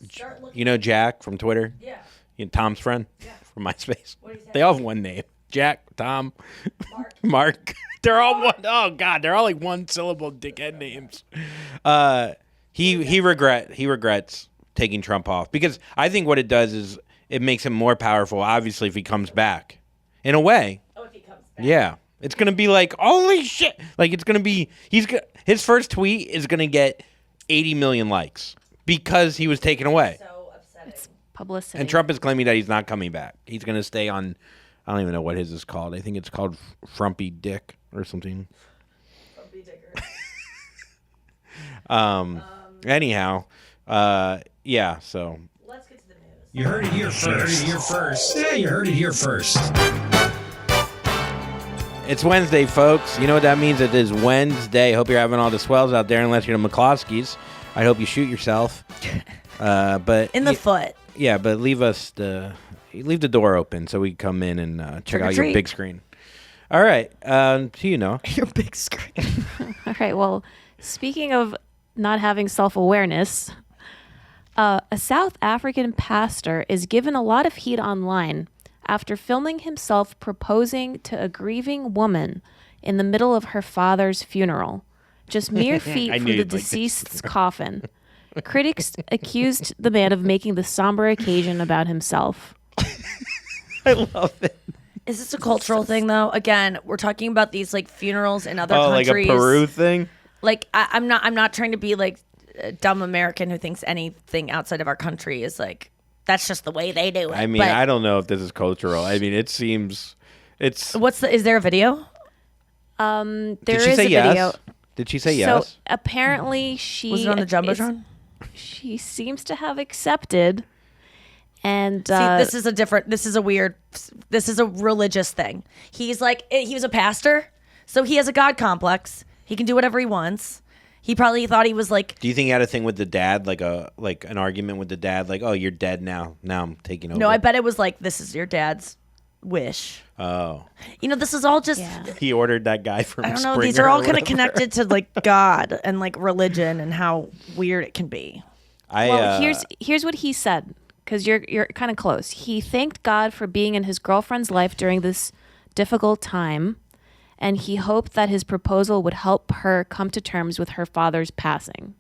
you know Jack from Twitter? Yeah. You know, Tom's friend? Yeah. From MySpace. What do you say? They all have one name. Jack, Tom, Mark. Mark. They're all one. Oh God, they're all like one syllable dickhead names. He regrets taking Trump off because I think what it does is it makes him more powerful. Obviously, if he comes back, in a way. Oh, if he comes back. Yeah, it's gonna be like holy shit. Like it's gonna be his first tweet is gonna get 80 million likes because he was taken away. So upsetting. Publicity. And Trump is claiming that he's not coming back. He's gonna stay on. I don't even know what his is called. I think it's called Frumpy Dick or something. Frumpy Dicker. Anyhow, yeah. So Let's get to the news. You heard it here first. Yeah, you heard it here first. it's Wednesday, folks. You know what that means? It is Wednesday. Hope you're having all the swells out there, unless you're the McCloskeys. I hope you shoot yourself. But In the foot. Yeah, but leave the door open so we can come in and check Trick or out your treat. big screen. All right. So you know. Your big screen. All right. Well, speaking of not having self-awareness, a South African pastor is given a lot of heat online after filming himself proposing to a grieving woman in the middle of her father's funeral, just mere feet I from knew the you'd like this. deceased's coffin. Critics accused the man of making the somber occasion about himself. I love it. Is this a cultural thing, though? Again, we're talking about these like funerals in other Oh, like countries. a Peru thing? Like I'm not trying to be like a dumb American who thinks anything outside of our country is like that's just the way they do it. I mean, But I don't know if this is cultural. I mean, it seems it's. is there a video? There Did she is say a yes? video. Did she say yes? So apparently she Was it on the Jumbotron? She seems to have accepted. And See, this is a religious thing. He's like, he was a pastor, so he has a God complex. He can do whatever he wants. He probably thought he was like, Do you think he had a thing with the dad, like an argument with the dad, like, oh, you're dead now. Now I'm taking over. no, I bet it was like, this is your dad's wish. Oh, You know, this is all just, Yeah. he ordered that guy from. I don't know. Springer These are or all kind of whatever. connected to like God and like religion and how weird it can be. well, here's what he said, because you're kind of close. He thanked God for being in his girlfriend's life during this difficult time, and he hoped that his proposal would help her come to terms with her father's passing.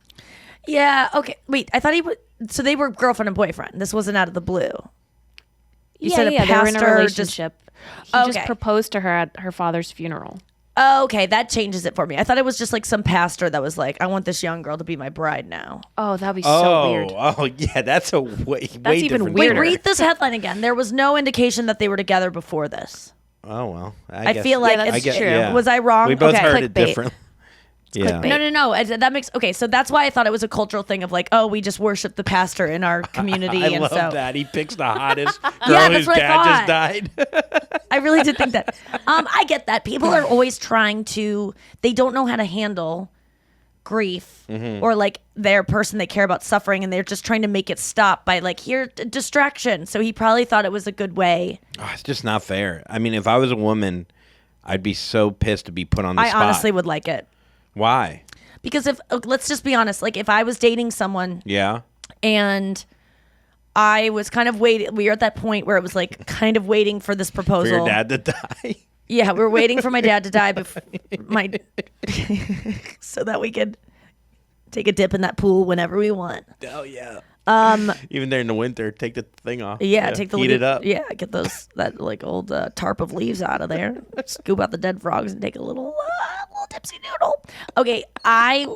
Yeah. Okay. Wait. I thought he would. So they were girlfriend and boyfriend. This wasn't out of the blue. You said a they were in a pastor relationship. He just Okay. proposed to her at her father's funeral. Oh, okay, that changes it for me. I thought it was just like some pastor that was like, I want this young girl to be my bride now. Oh, that'd be so weird. Oh, yeah, that's a way even different. weirder. Wait, read this headline again. There was no indication that they were together before this. Oh well, I guess- feel like that's it's true. yeah. Was I wrong? We both Okay. heard it Clickbait. differently. Yeah. clickbait. No. That makes okay. So that's why I thought it was a cultural thing of like, oh, we just worship the pastor in our community, I and love so that he picks the hottest girl Yeah, that's whose what I dad just thought. died. I really did think that. I get that people are always trying to. They don't know how to handle grief or like their person they care about suffering, and they're just trying to make it stop by like here distraction. So he probably thought it was a good way. Oh, it's just not fair. I mean, if I was a woman, I'd be so pissed to be put on the I spot. honestly would like it Why? because if let's just be honest, like if I was dating someone Yeah. and I was kind of waiting. We were at that point where it was like kind of waiting for this For proposal. your dad to die. Yeah, we were waiting for my dad to die before so that we could take a dip in that pool whenever we want. Oh yeah. Even there in the winter, take the thing off. Yeah, take the heat it up. Yeah, get that like old tarp of leaves out of there. Scoop out the dead frogs and take a little tipsy noodle. Okay, I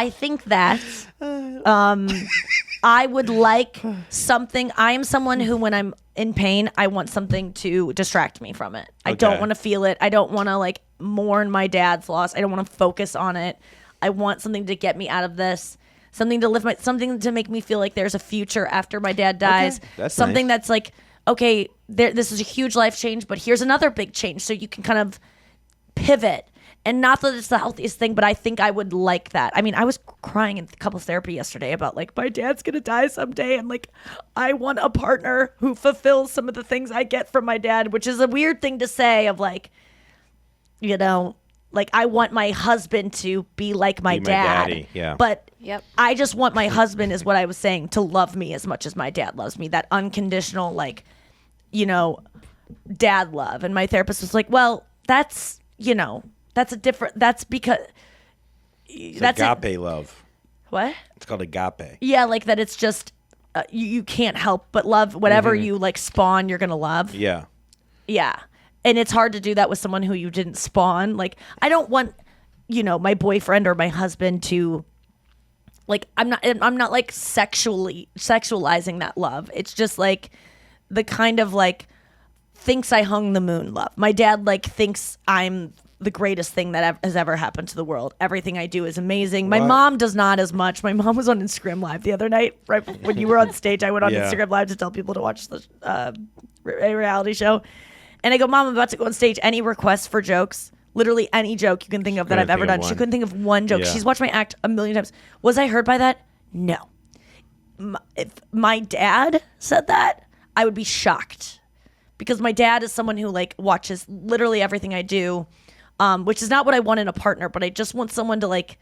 think that I would like something. I am someone who, when I'm in pain, I want something to distract me from it. I don't Okay. want to feel it. I don't want to like mourn my dad's loss. I don't want to focus on it. I want something to get me out of this. Something to lift something to make me feel like there's a future after my dad dies. That's something nice. that's like, okay, this is a huge life change, but here's another big change. So you can kind of pivot. And not that it's the healthiest thing, but I think I would like that. I mean, I was crying in couples therapy yesterday about like my dad's gonna die someday, and like I want a partner who fulfills some of the things I get from my dad, which is a weird thing to say of like, you know, like I want my husband to be like my Be my dad. daddy, yeah. But Yep. I just want my husband, is what I was saying, to love me as much as my dad loves me. That unconditional, like, you know, dad love. And my therapist was like, well, that's, you know, that's a different, that's because It's that's agape love. what? It's called agape. Yeah, like that it's just, you can't help but love whatever you like spawn, you're going to love. Yeah. Yeah. And it's hard to do that with someone who you didn't spawn. Like, I don't want, you know, my boyfriend or my husband to, like, I'm not like sexualizing that love. It's just like the kind of like thinks I hung the moon love. My dad like thinks I'm the greatest thing that has ever happened to the world. Everything I do is amazing. My What? mom does not as much. My mom was on Instagram Live the other night, right when you were on stage. I went on Yeah. Instagram Live to tell people to watch the a reality show. And I go, Mom, I'm about to go on stage. Any requests for jokes? Literally any joke you can think of that I've couldn't ever think of done. She one. couldn't think of one joke. Yeah. She's watched my act a million times. Was I hurt by that? No. If my dad said that, I would be shocked. Because my dad is someone who like watches literally everything I do, which is not what I want in a partner, but I just want someone to like,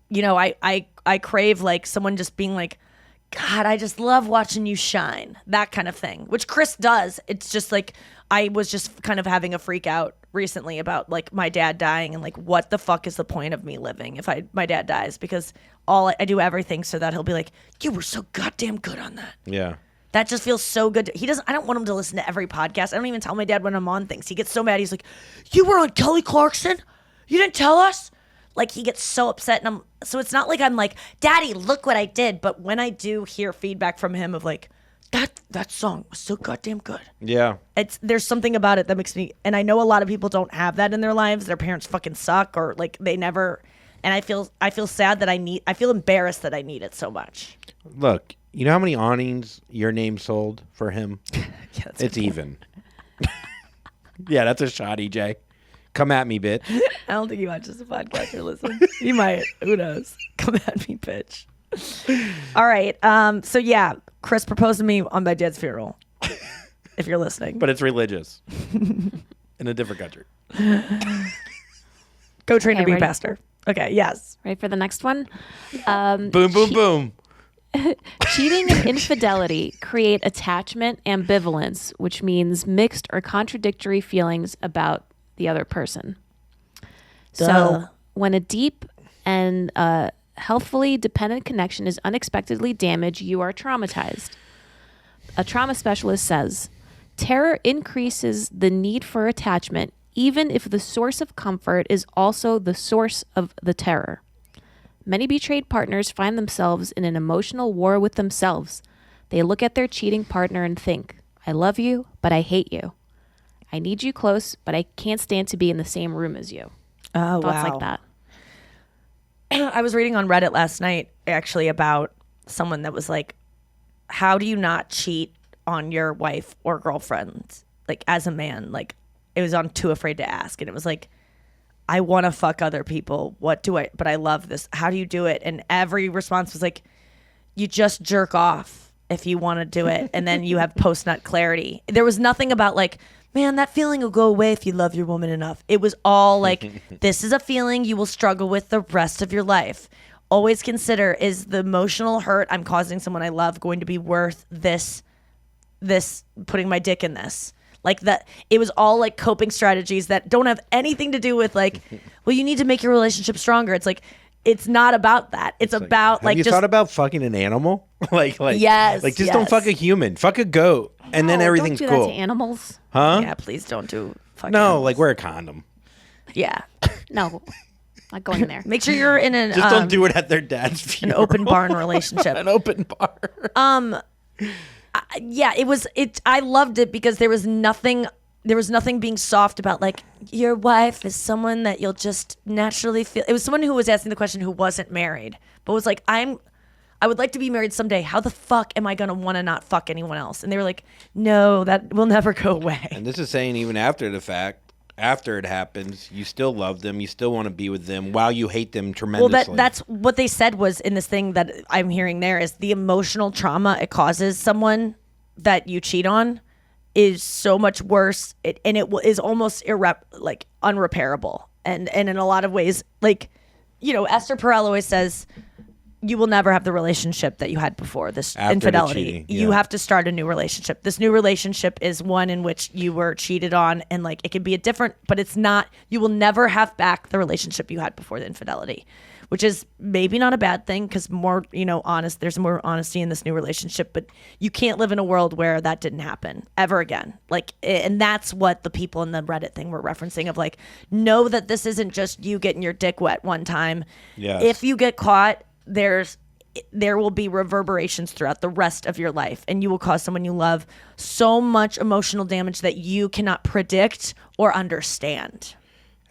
you know, I crave like someone just being like, God, I just love watching you shine. That kind of thing, which Chris does. It's just like, I was just kind of having a freak out recently about like my dad dying and like, what the fuck is the point of me living if my dad dies? Because I do everything so that he'll be like, you were so goddamn good on that. Yeah. That just feels so good. I don't want him to listen to every podcast. I don't even tell my dad when I'm on things. He gets so mad. He's like, you were on Kelly Clarkson? You didn't tell us? Like, he gets so upset. And so it's not like I'm like, Daddy, look what I did. But when I do hear feedback from him of like, that song was so goddamn good. Yeah. There's something about it that makes me, and I know a lot of people don't have that in their lives. Their parents fucking suck, or like they never, and I feel sad that I feel embarrassed that I need it so much. Look, you know how many awnings your name sold for him? Yeah, that's It's even. Yeah, that's a shot, EJ. Come at me, bitch. I don't think he watches the podcast or listens. He might. Who knows? Come at me, bitch. All right. So yeah, Chris proposed to me on my dad's funeral. If you're listening, But it's religious. In a different country. go train to Okay, be a ready? pastor. Okay. Yes. Ready for the next one? Boom, boom, boom. Cheating and infidelity create attachment ambivalence, which means mixed or contradictory feelings about the other person. Duh. So when a deep and healthfully dependent connection is unexpectedly damaged, you are traumatized. a trauma specialist says, terror increases the need for attachment, even if the source of comfort is also the source of the terror. Many betrayed partners find themselves in an emotional war with themselves. They look at their cheating partner and think, I love you, but I hate you. I need you close, but I can't stand to be in the same room as you. Oh, Thoughts wow. like that. I was reading on Reddit last night actually about someone that was like, how do you not cheat on your wife or girlfriend? Like as a man, like it was on Too Afraid to Ask. And it was like, I want to fuck other people. But I love this. How do you do it? And every response was like, you just jerk off if you want to do it. And then you have post-nut clarity. There was nothing about like, man, that feeling will go away if you love your woman enough. It was all like, this is a feeling you will struggle with the rest of your life. Always consider, is the emotional hurt I'm causing someone I love going to be worth this putting my dick in this? Like that, it was all like coping strategies that don't have anything to do with like, well, you need to make your relationship stronger. It's like, it's not about that. It's about have like you just thought about fucking an animal? like Yes, like just don't yes. fuck a human, fuck a goat, and then No, everything's don't do cool. that to animals. Huh? yeah, please don't do fucking No, animals. like wear a condom. yeah. No, not going there. Make sure you're in an Just don't do it at their dad's an funeral. open barn relationship. An open bar. Yeah, I loved it because there was nothing being soft about like your wife is someone that you'll just naturally feel. It was someone who was asking the question who wasn't married, but was like, I would like to be married someday. How the fuck am I gonna want to not fuck anyone else? And they were like, no, that will never go away. And this is saying even after the fact, after it happens, you still love them, you still want to be with them while you hate them tremendously. Well, that's what they said was in this thing that I'm hearing there is the emotional trauma it causes someone that you cheat on is so much worse, and it is almost unrepairable, and in a lot of ways, like, you know, Esther Perel always says, you will never have the relationship that you had before this After the infidelity. cheating, You yeah. have to start a new relationship. This new relationship is one in which you were cheated on, and like it can be a different, but it's not. You will never have back the relationship you had before the infidelity, which is maybe not a bad thing because more, you know, honest. There's more honesty in this new relationship, but you can't live in a world where that didn't happen ever again. Like, and that's what the people in the Reddit thing were referencing of like, know that this isn't just you getting your dick wet one time. Yes. If you get caught, there will be reverberations throughout the rest of your life, and you will cause someone you love so much emotional damage that you cannot predict or understand.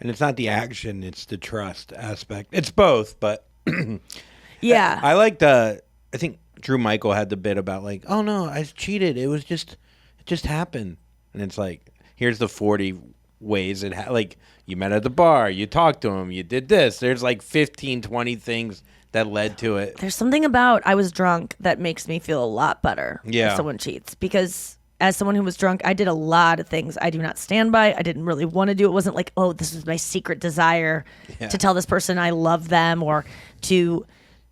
And it's not the action, it's the trust aspect. It's both, but Yeah. I think Drew Michael had the bit about like, oh no, I cheated. It just happened. And it's like, here's the 40 ways like you met at the bar, you talked to him, you did this. There's like 15, 20 things that led to it. There's something about I was drunk that makes me feel a lot better Yeah. if someone cheats, because as someone who was drunk, I did a lot of things I do not stand by. I didn't really want to do. It wasn't like, oh, this was my secret desire to tell this person I love them, or to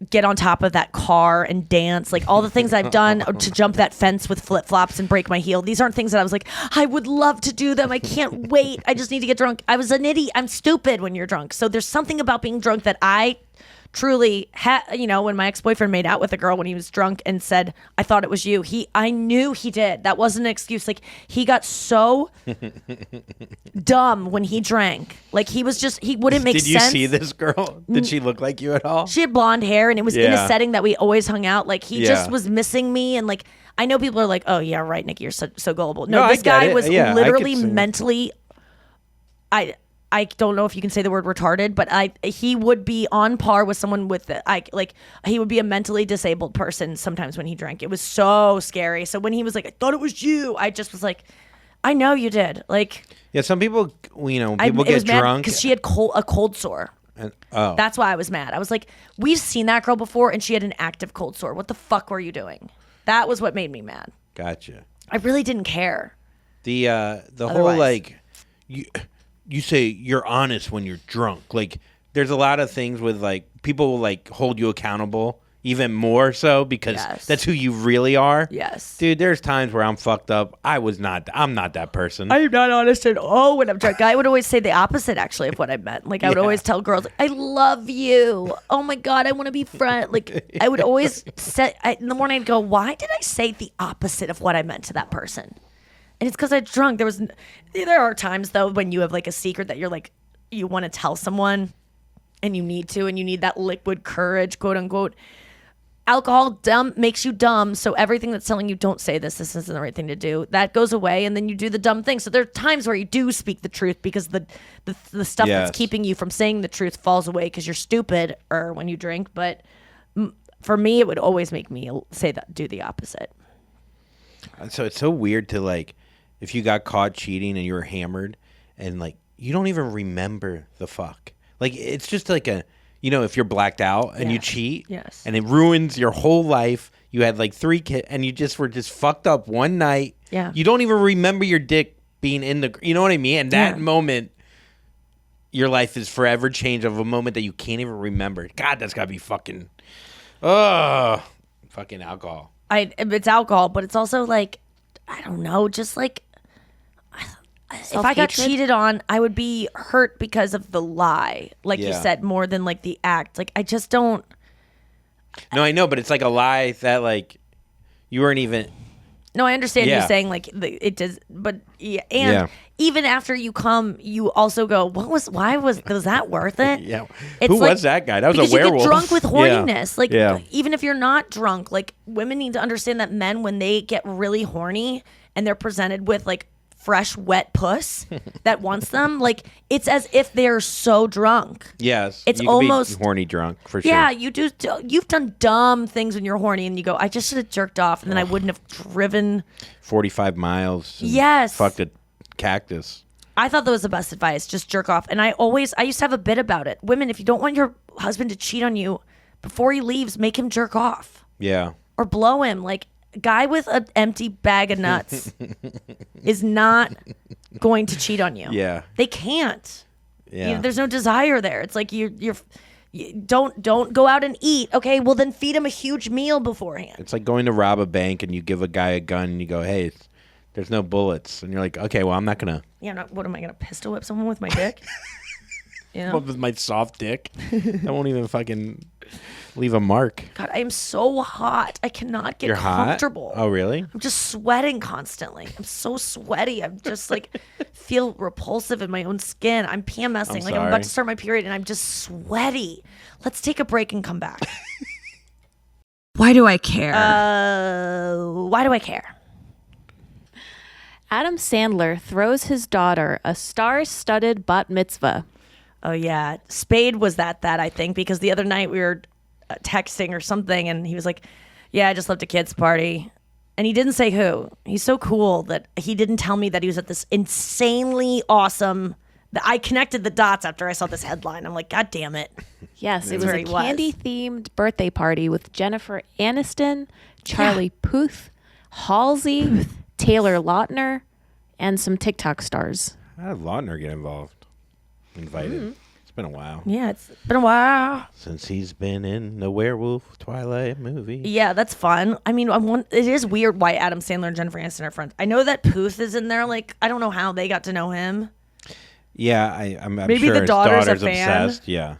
get on top of that car and dance. Like all the things I've done, or to jump that fence with flip-flops and break my heel. These aren't things that I was like, I would love to do them. I can't wait. I just need to get drunk. I was an idiot. I'm stupid when you're drunk. So there's something about being drunk that I truly you know, when my ex-boyfriend made out with a girl when he was drunk and said, I thought it was you, I knew he did. That wasn't an excuse. Like, he got so dumb when he drank. Like, he wouldn't make sense. Did you see this girl? Did she look like you at all? She had blonde hair, and it was in a Yeah. setting that we always hung out. Like, he Yeah. just was missing me. And like, I know people are like, oh yeah, right, Nikki, you're so gullible. No, No, I this get guy it. was Yeah, I literally could see. mentally, I don't know if you can say the word retarded, but he would be on par with someone with he would be a mentally disabled person sometimes when he drank. It was so scary. So when he was like, I thought it was you, I just was like, I know you did. Like, Yeah, some people, you know, it people was get mad drunk. because she had a cold sore. And, oh, That's why I was mad. I was like, we've seen that girl before, and she had an active cold sore. What the fuck were you doing? That was what made me mad. gotcha. I really didn't care. The whole Otherwise. like you say you're honest when you're drunk. Like there's a lot of things with like people will like hold you accountable even more so because Yes. that's who you really are. Yes. Dude, there's times where I'm fucked up. I'm not that person. I'm not honest at all when I'm drunk. I would always say the opposite, actually, of what I meant. Like, I would always tell girls, I love you. Oh, my God, I want to be friends. Like, I would always say, in the morning, I'd go, why did I say the opposite of what I meant to that person? And it's because I drunk. There are times, though, when you have, like, a secret that you're, like, you want to tell someone and you need that liquid courage, quote, unquote. Alcohol makes you dumb, so everything that's telling you don't say this isn't the right thing to do, that goes away, and then you do the dumb thing. So there are times where you do speak the truth because the stuff that's keeping you from saying the truth falls away because you're stupid or when you drink. But for me, it would always make me do the opposite. So it's so weird to, like, if you got caught cheating and you were hammered and, like, you don't even remember the fuck. Like, it's just like if you're blacked out and you cheat, and it ruins your whole life. You had like 3 kids, and you just were fucked up one night. Yeah, you don't even remember your dick being in the. You know what I mean? And that moment, your life is forever changed of a moment that you can't even remember. God, that's gotta be fucking alcohol. It's alcohol, but it's also like, I don't know, just like. If I got cheated on, I would be hurt because of the lie, like you said, more than like the act. Like, I just don't. No, I know, but it's like a lie that like you weren't even. No, I understand you saying like it does, but even after you come, you also go, was that worth it? Yeah, it's who was that guy? That was a werewolf. You get drunk with horniness. Like, even if you're not drunk, like women need to understand that men, when they get really horny and they're presented with like fresh, wet puss that wants them, like, it's as if they're so drunk. Yes, it's you almost be horny drunk for sure. Yeah, you do. You've done dumb things when you're horny, and you go, I just should have jerked off, and then I wouldn't have driven 45 miles. Yes, fucked a cactus. I thought that was the best advice. Just jerk off. And I used to have a bit about it. Women, if you don't want your husband to cheat on you, before he leaves, make him jerk off. Yeah. Or blow him. Like, guy with an empty bag of nuts is not going to cheat on you. Yeah. They can't. Yeah. There's no desire there. It's like you don't go out and eat. Okay, well then feed him a huge meal beforehand. It's like going to rob a bank and you give a guy a gun and you go, hey, there's no bullets. And you're like, okay, well, I'm not going to. Yeah, what am I going to pistol whip someone with my dick? With my soft dick? I won't even fucking leave a mark. God, I am so hot. I cannot get comfortable. Oh, really? I'm just sweating constantly. I'm so sweaty. I'm just like feel repulsive in my own skin. I'm PMSing. I'm about to start my period and I'm just sweaty. Let's take a break and come back. Why do I care? Why do I care? Adam Sandler throws his daughter a star-studded bat mitzvah. Oh, yeah. Spade was that I think, because the other night we were texting or something, and he was like, yeah, I just left a kid's party. And he didn't say who. He's so cool that he didn't tell me that he was at this insanely awesome... I connected the dots after I saw this headline. I'm like, God damn it. Yes, it was a candy-themed birthday party with Jennifer Aniston, Charlie Puth, Halsey, Taylor Lautner, and some TikTok stars. How did Lautner get invited? Mm-hmm. It's been a while. Yeah, it's been a while. Since he's been in the Werewolf Twilight movie. Yeah, that's fun. I mean, it is weird why Adam Sandler and Jennifer Aniston are friends. I know that Puth is in there. Like, I don't know how they got to know him. Yeah, I'm maybe sure the daughter's a fan. Obsessed. Yeah,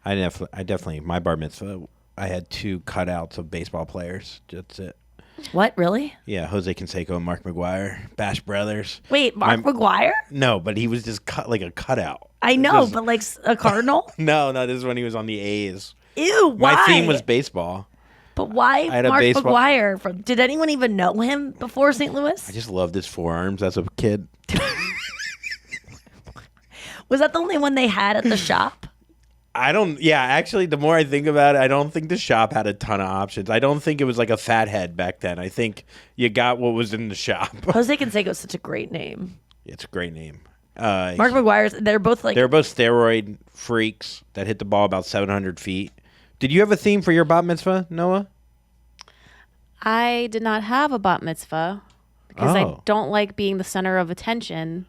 I definitely my bar mitzvah. I had 2 cutouts of baseball players. That's it. What, really? Yeah, Jose Canseco and Mark McGwire, Bash Brothers. Wait, Mark McGwire? No, but he was just cut like a cutout. I know, but like a Cardinal? No, this is when he was on the A's. Ew, why? My theme was baseball. But why Mark McGwire? Did anyone even know him before St. Louis? I just loved his forearms as a kid. Was that the only one they had at the shop? Actually, the more I think about it, I don't think the shop had a ton of options. I don't think it was like a fat head back then. I think you got what was in the shop. Jose Canseco is such a great name. It's a great name. Mark McGwire's, they're both steroid freaks that hit the ball about 700 feet. Did you have a theme for your bat mitzvah, Noah? I did not have a bat mitzvah because I don't like being the center of attention.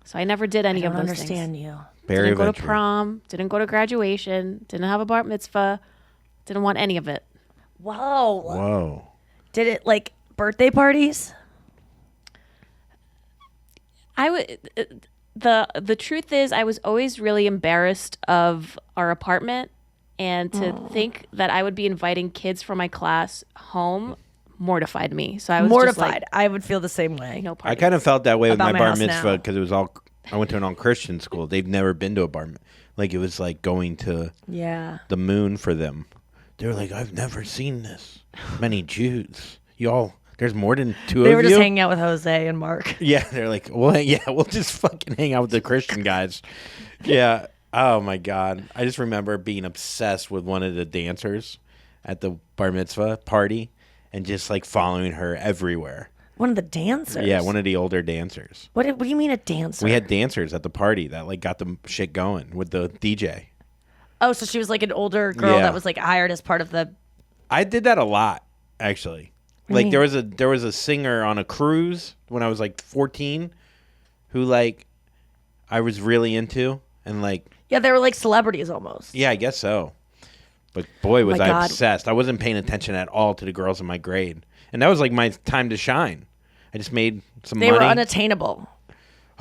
So I never did any of those things. I don't understand you. Didn't go to prom, didn't go to graduation, didn't have a bar mitzvah. Didn't want any of it. Whoa. Whoa. Did it like birthday parties? I would. The truth is, I was always really embarrassed of our apartment, and to think that I would be inviting kids from my class home mortified me. So I was Mortified. Just like, I would feel the same way. no I parties. kind of felt that way with About my my bar house mitzvah now. because it was all. I went to an all-Christian school. They've never been to a bar mitzvah. Like, it was like going to Yeah. the moon for them. They were like, I've never seen this many Jews. Y'all, there's more than two They of were you. just hanging out with Jose and Mark. Yeah, they're like, well, yeah, we'll just fucking hang out with the Christian guys. Yeah. Oh my God. I just remember being obsessed with one of the dancers at the bar mitzvah party and just like following her everywhere. One of the dancers. Yeah, one of the older dancers. What do you mean a dancer? We had dancers at the party that like got the shit going with the DJ. Oh, so she was like an older girl Yeah. that was like hired as part of the. I did that a lot, actually. Like there was a singer on a cruise when I was like 14 who like I was really into and like Yeah, they were like celebrities almost. yeah, I guess so. But boy was my I God. obsessed. I wasn't paying attention at all to the girls in my grade. And that was like my time to shine. I just made some They money. were unattainable.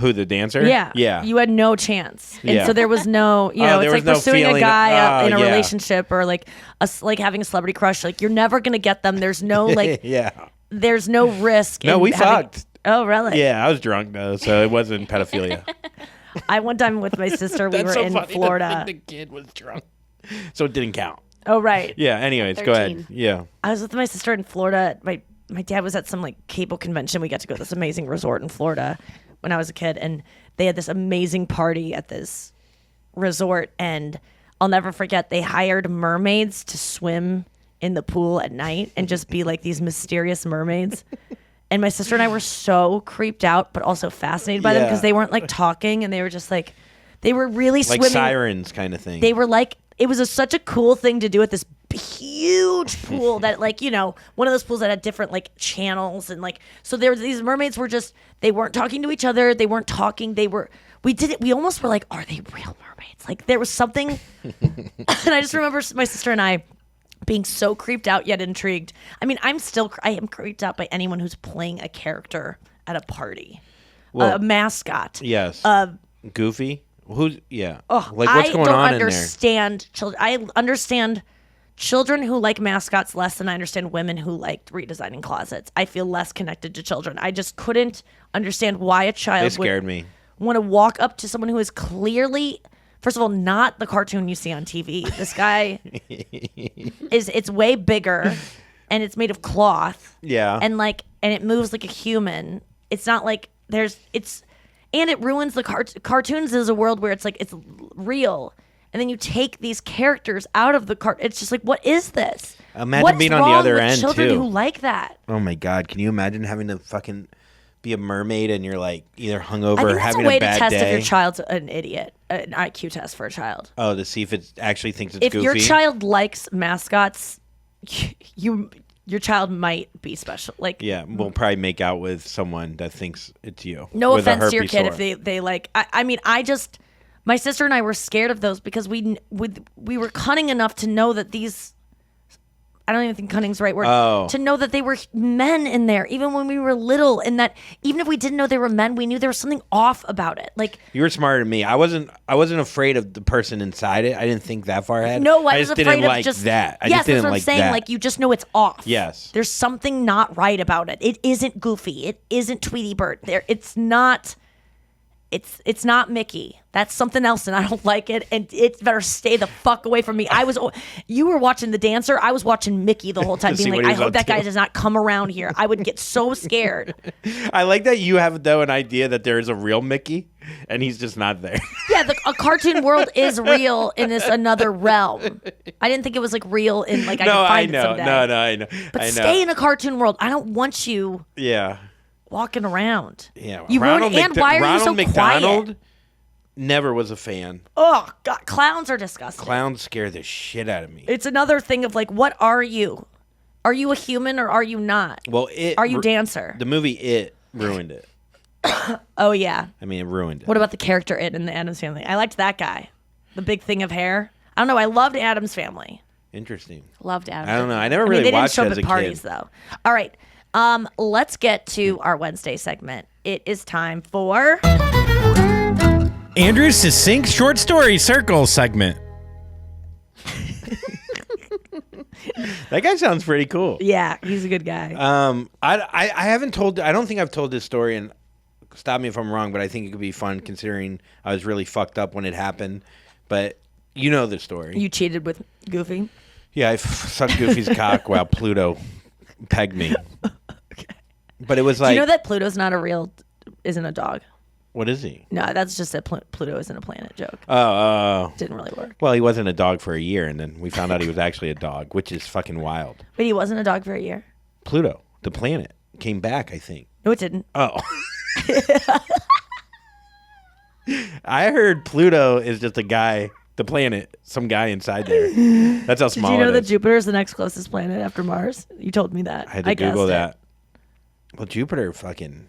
Who, the dancer? Yeah. Yeah. You had no chance. And Yeah. so there was no, you know, there it's like was no pursuing a feeling- guy in a yeah. relationship or like like having a celebrity crush. Like you're never going to get them. There's no like, yeah. there's no risk. No, in we having- fucked. Oh, really? Yeah, I was drunk though, so it wasn't pedophilia. I one time with my sister, we That's were so in funny to Florida. think the kid was drunk. So it didn't count. Oh, right. Yeah, anyways, go ahead. 13. Yeah. I was with my sister in Florida. My dad was at some like cable convention. We got to go to this amazing resort in Florida when I was a kid, and they had this amazing party at this resort. And I'll never forget, they hired mermaids to swim in the pool at night and just be like these mysterious mermaids. And my sister and I were so creeped out, but also fascinated by them Yeah. because they weren't like talking, and they were just like, they were really Like swimming. sirens kind of thing. They were like, it was such a cool thing to do at this huge pool that like, you know, one of those pools that had different like channels and like, so there these mermaids were just, they weren't talking to each other. They weren't talking. We almost were like, are they real mermaids? Like there was something. And I just remember my sister and I being so creeped out yet intrigued. I mean, I am creeped out by anyone who's playing a character at a party, Well, a mascot. yes. Goofy. Who's yeah? Oh, Like what's I going don't on in there? understand children. I understand children who like mascots less than I understand women who like redesigning closets. I feel less connected to children. I just couldn't understand why a They child scared would me. want to walk up to someone who is clearly, first of all, not the cartoon you see on TV. This guy it's way bigger and it's made of cloth. Yeah. And it moves like a human. It's not like and it ruins the cartoons is a world where it's like it's real, and then you take these characters out of the it's just like, what is this? Imagine What's being on the wrong other with end, children too. who like that? Oh my God! Can you imagine having to fucking be a mermaid and you're like either hungover I or think that's having a way a bad to test day? if your child's an idiot, an IQ test for a child. Oh, to see if it actually thinks it's If goofy. your child likes mascots, your child might be special. Like, yeah, we'll probably make out with someone that thinks it's you. no with a offense to your herpes kid sore. if they like. I mean, my sister and I were scared of those because we were cunning enough to know that these. I don't even think cunning's the right word. Oh. To know that they were men in there, even when we were little, and that even if we didn't know they were men, we knew there was something off about it. Like, You were smarter than me. I wasn't afraid of the person inside it. I didn't think that far ahead. no, I was just afraid didn't of like just that. I yes, just didn't that's what like I'm saying. that. Like, you just know it's off. Yes. There's something not right about it. It isn't Goofy. It isn't Tweety Bird. It's not. It's not Mickey. That's something else, and I don't like it. And it better stay the fuck away from me. You were watching The Dancer. I was watching Mickey the whole time, To see being what like, he I was hope up that guy to. does not come around here. I would get so scared. I like that you have though an idea that there is a real Mickey and he's just not there. Yeah, a cartoon world is real in this another realm. I didn't think it was like real in like I No, could I find it know. someday. No, I know. But I know. stay in a cartoon world. I don't want you Yeah. walking around. Yeah. You ruined. And why are you so Ronald McDonald quiet? never was a fan. Oh God, clowns are disgusting. Clowns scare the shit out of me. It's another thing of like, what are you? Are you a human or are you not? Well, Are you Dancer? The movie It ruined it. Oh yeah. I mean, it ruined it. What about the character in the Addams Family? I liked that guy. The big thing of hair. I don't know. I loved Addams Family. Interesting. Loved Avior. I don't know. I never I mean, really they didn't watched show it up as at a parties kid. though. All right. Let's get to our Wednesday segment. It is time for Andrew's succinct short story circle segment. That guy sounds pretty cool. yeah, he's a good guy. I haven't told. I don't think I've told this story, and stop me if I'm wrong, but I think it could be fun considering I was really fucked up when it happened. But you know the story. You cheated with Goofy. Yeah, I sucked Goofy's cock while Pluto pegged me. Okay. But it was Do like, you know that Pluto's isn't a dog? what is he? No, that's just a Pluto isn't a planet joke. Oh, Didn't really work. well, he wasn't a dog for a year, and then we found out he was actually a dog, which is fucking wild. But he wasn't a dog for a year. Pluto, the planet, came back, I think. No, it didn't. Oh. I heard Pluto is just a guy, the planet, some guy inside there. That's how Did small you know it that is. Jupiter is the next closest planet after Mars? You told me that. I had to Google guessed it. that. Well, Jupiter fucking,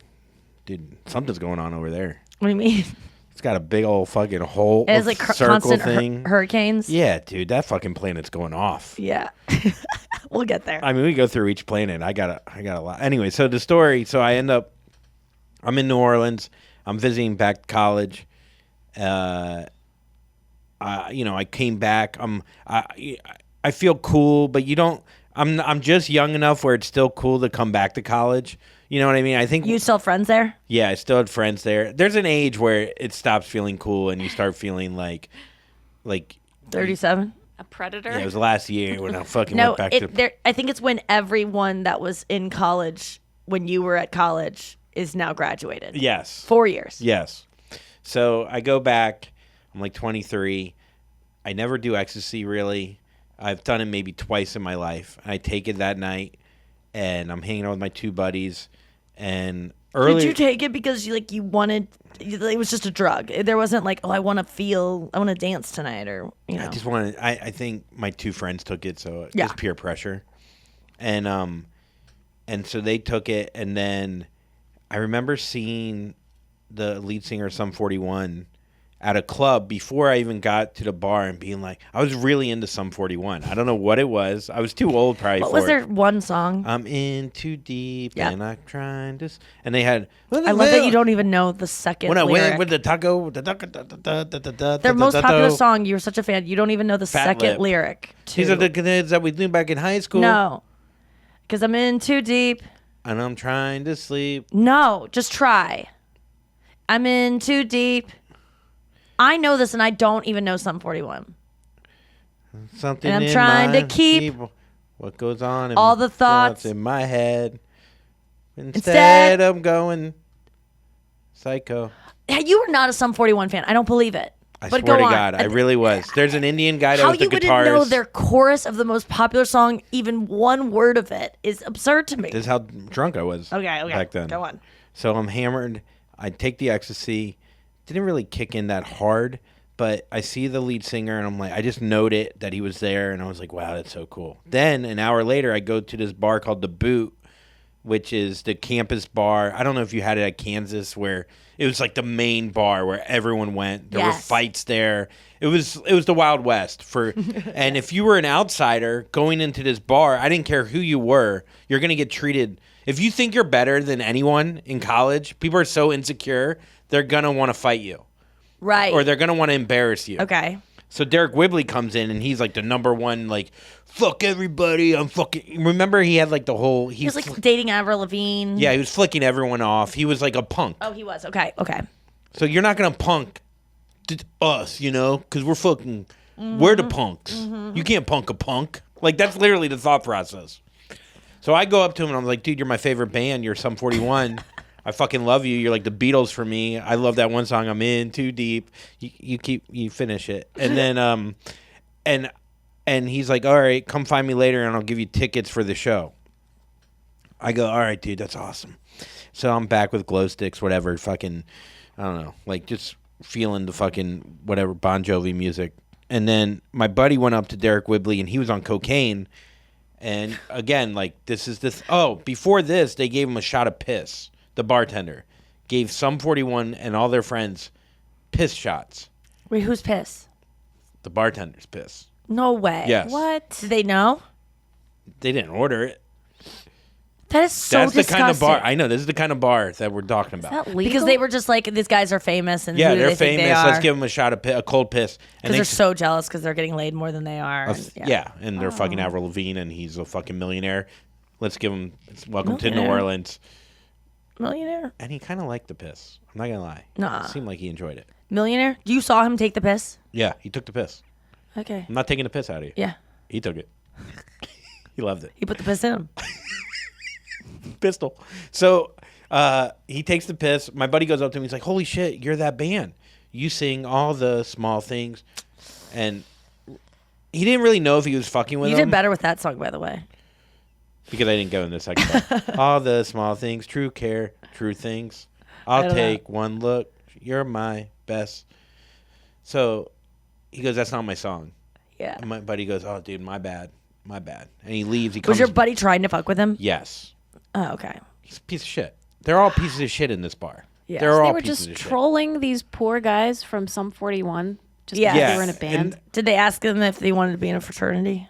dude, something's going on over there. What do you mean? It's got a big old fucking hole, It has like circle constant thing. hurricanes. Yeah, dude, that fucking planet's going off. Yeah. We'll get there. I mean, we go through each planet. I got a lot. Anyway, so the story. So I'm in New Orleans. I'm visiting back to college. I came back. I feel cool, but you don't. I'm just young enough where it's still cool to come back to college. You know what I mean? I think You still have friends there? Yeah, I still had friends there. There's an age where it stops feeling cool and you start feeling like 37? A predator. yeah, it was last year when I fucking No, went back to. I think it's when everyone that was in college when you were at college is now graduated. Yes. 4 years. Yes. So I go back. I'm like 23. I never do ecstasy really. I've done it maybe twice in my life. I take it that night, and I'm hanging out with my two buddies. And early, Did you take it because you wanted? It was just a drug. There wasn't like, oh, I want to dance tonight, or I just wanted. I think my two friends took it, so Yeah. just peer pressure, and so they took it, and then I remember seeing the lead singer of Sum 41 at a club before I even got to the bar and being like, I was really into Sum 41. I don't know what it was. I was too old probably What for was it. their one song? I'm in too deep Yeah. and I'm trying to. And they had. I love that you don't even know the second When I lyric. went with the taco. Their most popular song. You were such a fan. You don't even know the Fat second Lip. lyric. These are the kids that we knew back in high school. No, because I'm in too deep. And I'm trying to sleep. No, just try. I'm in too deep. I know this, and I don't even know Sum 41. Something And I'm in trying to my keep what goes on in all my the thoughts in my head. Instead I'm going psycho. Hey, you were not a Sum 41 fan. I don't believe it. I But swear go to on. God, I really was. There's an Indian guy that How was the you wouldn't guitarist. know their chorus of the most popular song, even one word of it, is absurd to me. This is how drunk I was Okay, back then. Go on. So I'm hammered. I take the ecstasy. Didn't really kick in that hard, but I see the lead singer and I'm like, I just noted that he was there and I was like, wow, that's so cool. Then an hour later, I go to this bar called The Boot, which is the campus bar. I don't know if you had it at Kansas where it was like the main bar where everyone went. There were Yes. fights there. It was the Wild West and if you were an outsider going into this bar, I didn't care who you were, you're going to get treated. If you think you're better than anyone in college, people are so insecure, they're going to want to fight you. Right. Or they're going to want to embarrass you. Okay. So Derek Whibley comes in and he's like the number one, like, fuck everybody. I'm fucking. Remember he had like the whole. He was like dating Avril Lavigne. Yeah, he was flicking everyone off. He was like a punk. Oh, he was. Okay. Okay. So you're not going to punk us, because we're fucking. We're the punks. You can't punk a punk. Like, that's literally the thought process. So I go up to him and I'm like, dude, you're my favorite band. You're Sum 41. I fucking love you. You're like the Beatles for me. I love that one song. I'm in too deep. You finish it. And then, and he's like, all right, come find me later and I'll give you tickets for the show. I go, all right, dude, that's awesome. So I'm back with glow sticks, whatever, fucking, I don't know, like just feeling the fucking whatever Bon Jovi music. And then my buddy went up to Derek Whibley and he was on cocaine. And again, like before this, they gave him a shot of piss. The bartender gave Sum 41 and all their friends piss shots. Wait, who's piss? The bartender's piss. No way. Yes. What? Did they know? They didn't order it. That is so That's disgusting. the kind of bar. I know. This is the kind of bar that we're talking Is about. that legal? Because they were just like, these guys are famous, and Yeah, who do they're they think famous. they are? Let's give them a shot of a cold piss. Because they're so jealous because they're getting laid more than they are. and- yeah, and they're fucking Avril Lavigne, and he's a fucking millionaire. Let's give him welcome to New Millionaire. Orleans. Millionaire? And he kind of liked the piss. I'm not gonna lie. Nah. It seemed like he enjoyed it. Millionaire? You saw him take the piss? Yeah, he took the piss. Okay. I'm not taking the piss out of you. Yeah. He took it. He loved it. He put the piss in him. Pistol. So he takes the piss. My buddy goes up to him. He's like, "Holy shit, you're that band. You sing all the small things." And he didn't really know if he was fucking with You him. did better with that song, by the way. Because I didn't go in the second part. All the small things, true care, true things. I'll don't take one look. You're my best. So he goes, "That's not my song." Yeah. And my buddy goes, "Oh, dude, my bad. My bad." And he leaves. He Was comes. your buddy trying to fuck with him? Yes. Oh, okay. He's a piece of shit. They're all pieces of shit in this bar. Yeah. They're all They were pieces just of shit. trolling these poor guys from Sum 41 just Yeah. because Yeah, they were in a band. and Did they ask him if they wanted to be in a fraternity?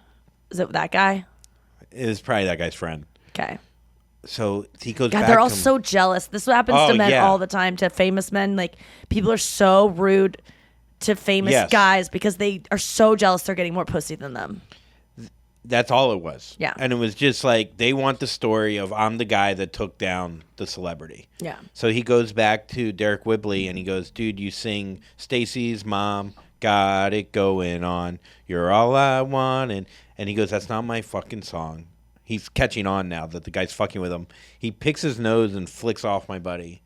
Is it that guy? it was probably that guy's friend. Okay. So he goes God, back they're all to so jealous. This happens Oh, to men yeah. all the time, to famous men. Like, people are so rude to famous Yes. guys because they are so jealous they're getting more pussy than them. That's all it was. Yeah. And it was just like, they want the story of I'm the guy that took down the celebrity. Yeah. So he goes back to Derek Whibley and he goes, "Dude, you sing Stacy's Mom, Got It Going On. You're All I Want." And he goes, "That's not my fucking song." He's catching on now that the guy's fucking with him. He picks his nose and flicks off my buddy.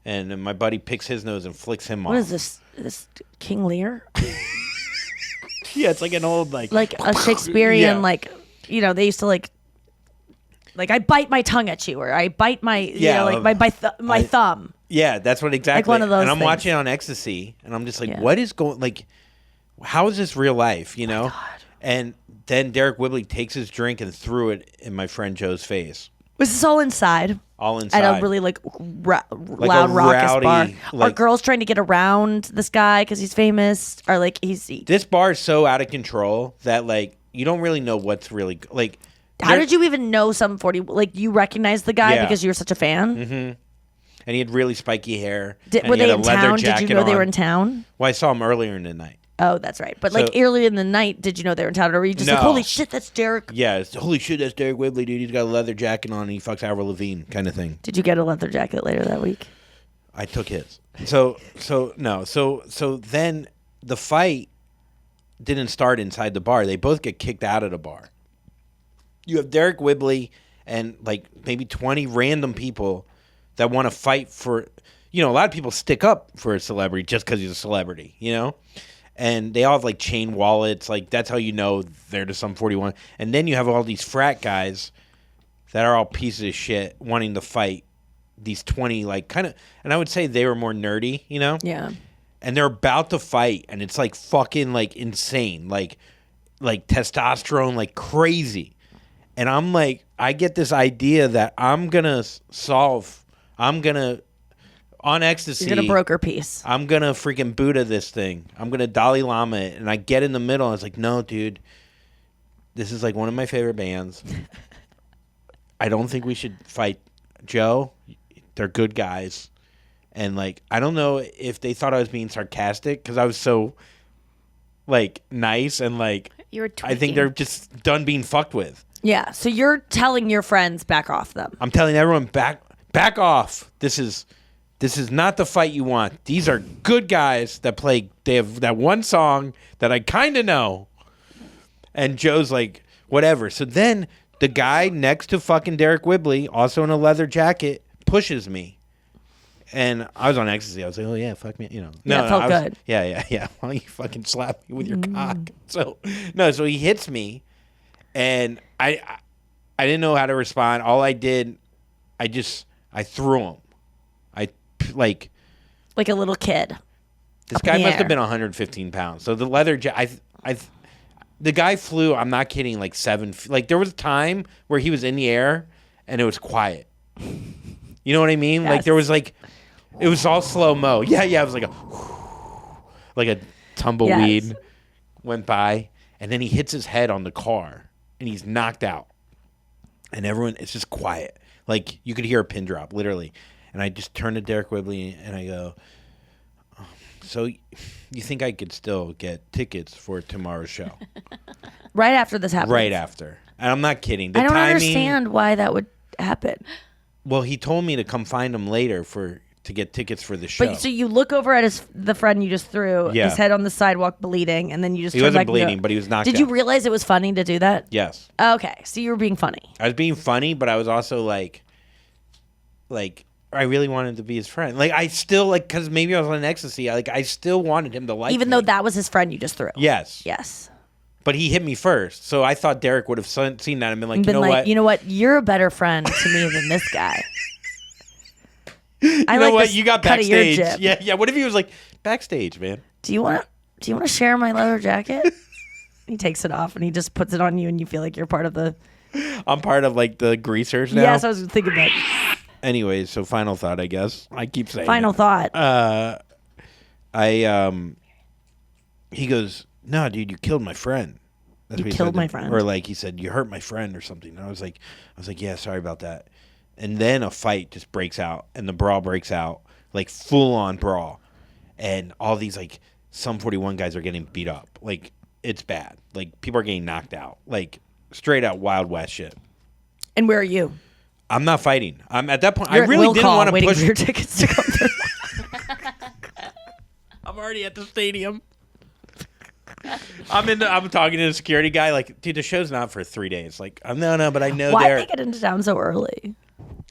And then my buddy picks his nose and flicks him off. What is this? This King Lear? Yeah, it's like an old, like Like a Shakespearean, Yeah. like, you know, they used to like I bite my tongue at you, or I bite my, you Yeah, know, like my thumb. Yeah, that's what exactly. one of those and I'm things. watching it on ecstasy, and I'm just like, Yeah. what is going? Like, how is this real life? You know? And then Derek Whibley takes his drink and threw it in my friend Joe's face, Was this all inside? all inside. At a really loud, a raucous rowdy, bar. Are like- girls trying to get around this guy because he's famous, or like he's? This bar is so out of control that like you don't really know what's really like. How did you even know Sum 40? Like, you recognize the guy Yeah. because you were such a fan? And he had really spiky hair. Did, and were he had they a in leather town? Did you jacket know they were on. in town? Well, I saw him earlier in the night. Oh, that's right. But like So- earlier in the night, did you know they were in town? Or were you just like, No. holy shit, that's Derek? Yeah, it's, holy shit, that's Derek Whibley, dude. He's got a leather jacket on and he fucks Avril Lavigne kind of thing. Did you get a leather jacket later that week? I took his. So then the fight didn't start inside the bar. They both get kicked out of the bar. You have Derek Whibley and like maybe 20 random people that want to fight for, you know, a lot of people stick up for a celebrity just because he's a celebrity, you know? And they all have like chain wallets. Like that's how you know they're to Sum 41. And then you have all these frat guys that are all pieces of shit wanting to fight these 20 like kind of, and I would say they were more nerdy, you know? Yeah. And they're about to fight and it's like fucking like insane, like testosterone, like crazy. And I'm like, I get this idea that I'm gonna on ecstasy, You're going to broker piece. I'm gonna freaking Buddha this thing. I'm gonna Dalai Lama it. And I get in the middle and it's like, no, dude, this is like one of my favorite bands. I don't think we should fight Joe. They're good guys. And like, I don't know if they thought I was being sarcastic because I was so like nice and like, You were I think tweaking. they're just done being fucked with. Yeah. So you're telling your friends back off them. I'm telling everyone back off. This is not the fight you want. These are good guys that play. They have that one song that I kind of know. And Joe's like, whatever. So then the guy next to fucking Derek Whibley, also in a leather jacket, pushes me. And I was on ecstasy. I was like, oh yeah, fuck me, you know. Yeah, it felt I was- good. Yeah. Why don't you fucking slap me with your cock? So he hits me, and I didn't know how to respond. All I did, I threw him. Like Like a little kid. this Up in guy the must air. have been 115 pounds. So the leather the guy flew. I'm not kidding. Like 7. Like there was a time where he was in the air and it was quiet. You know what I mean? Like Yes. there was like, it was all slow mo. Yeah. It was like a tumbleweed Yes. went by, and then he hits his head on the car, and he's knocked out. And everyone, it's just quiet. Like, you could hear a pin drop, literally. And I just turn to Derek Whibley, and I go, so you think I could still get tickets for tomorrow's show? Right after this happened. Right after. And I'm not kidding. The I don't timing, understand why that would happen. Well, he told me to come find him later to get tickets for the show. But so you look over at the friend you just threw, Yeah. his head on the sidewalk bleeding, and then you just He turn wasn't back and bleeding, go, but he was knocked Did you out. realize it was funny to do that? Yes. Okay, so you were being funny. I was being funny, but I was also like I really wanted to be his friend. Like, I still, because maybe I was on ecstasy. I still wanted him to like Even me. though that was his friend you just threw. Yes. Yes. But he hit me first. So I thought Derek would have seen that and been like, You know what? You're a better friend to me than this guy. You know what? this You got cut of your backstage. jib. Yeah. What if he was like, backstage, man? Do you want to share my leather jacket? He takes it off and he just puts it on you, and you feel like you're part of the. I'm part of the greasers now. Yes, I was thinking that. Anyways, so final thought, I guess. I keep saying Final it. thought. He goes, no, dude, you killed my friend. That's You what he killed said. my friend? Or he said, you hurt my friend or something. And I was like, yeah, sorry about that. And then a fight just breaks out, and the brawl breaks out, full on brawl. And all these Sum 41 guys are getting beat up. It's bad. People are getting knocked out. Straight out Wild West shit. And where are you? I'm not fighting. I'm at that point. You're I at really will didn't call, want to waiting push. for your tickets to come through. I'm already at the stadium. I'm talking to the security guy. Dude, the show's not for 3 days. No, but I know Why there. did they get into town so early?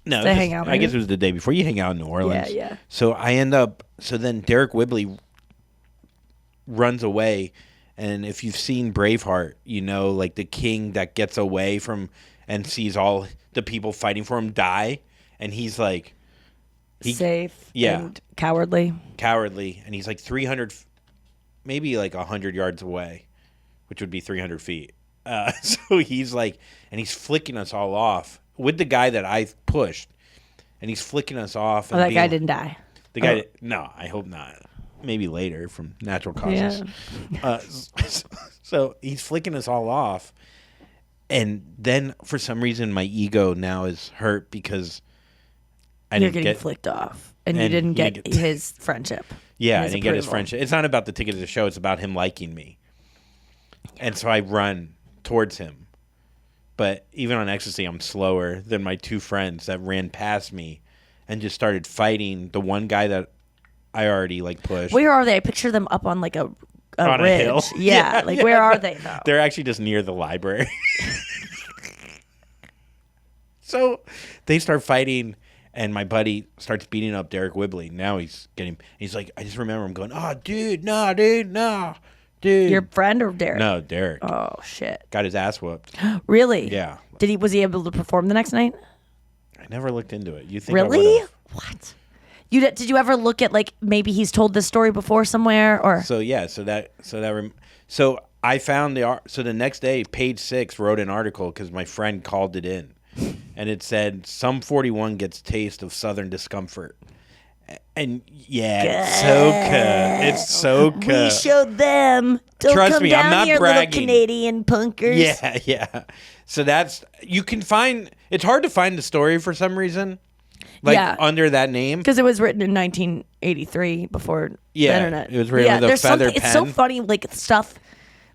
No, they just- hang out, I guess maybe? it was the day before. You hang out in New Orleans. Yeah. So I end up. So then Derek Whibley runs away, and if you've seen Braveheart, you know, the king that gets away from and sees all the people fighting for him die, and he's safe. Yeah. And cowardly. and he's 300, maybe 100 yards away, which would be 300 feet. So he's and he's flicking us all off with the guy that I pushed, and he's flicking us off. Oh, And that guy didn't die. The guy, no, I hope not. Maybe later from natural causes. Yeah. So he's flicking us all off, and then for some reason my ego now is hurt because You're getting flicked off, and you and didn't you get didn't his friendship. Yeah, I his didn't get his approval. friendship. It's not about the ticket to the show. It's about him liking me. And so I run towards him. But even on ecstasy, I'm slower than my two friends that ran past me and just started fighting the one guy that I already pushed. Where are they? I picture them up on a On a ridge. hill? Yeah, Yeah, where yeah. are they though? They're actually just near the library. So they start fighting, and my buddy starts beating up Derek Whibley. Now he's like, I just remember him going, oh, dude, no, dude, no, dude. Your friend or Derek? No, Derek. Oh shit! Got his ass whooped. Really? Yeah. Was he able to perform the next night? I never looked into it. You think I Really? would've. What? Did you ever look at maybe he's told this story before somewhere or? So yeah, so I found the next day, Page 6 wrote an article because my friend called it in, and it said Sum 41 gets taste of Southern discomfort, and yeah, it's so good. We showed them. Don't Trust come me, down I'm not here, bragging. little Canadian punkers. Yeah. So you can find. It's hard to find the story for some reason, Yeah. under that name. Because it was written in 1983 before Yeah, the internet. it was written with a there's feather It's so pen. funny, stuff.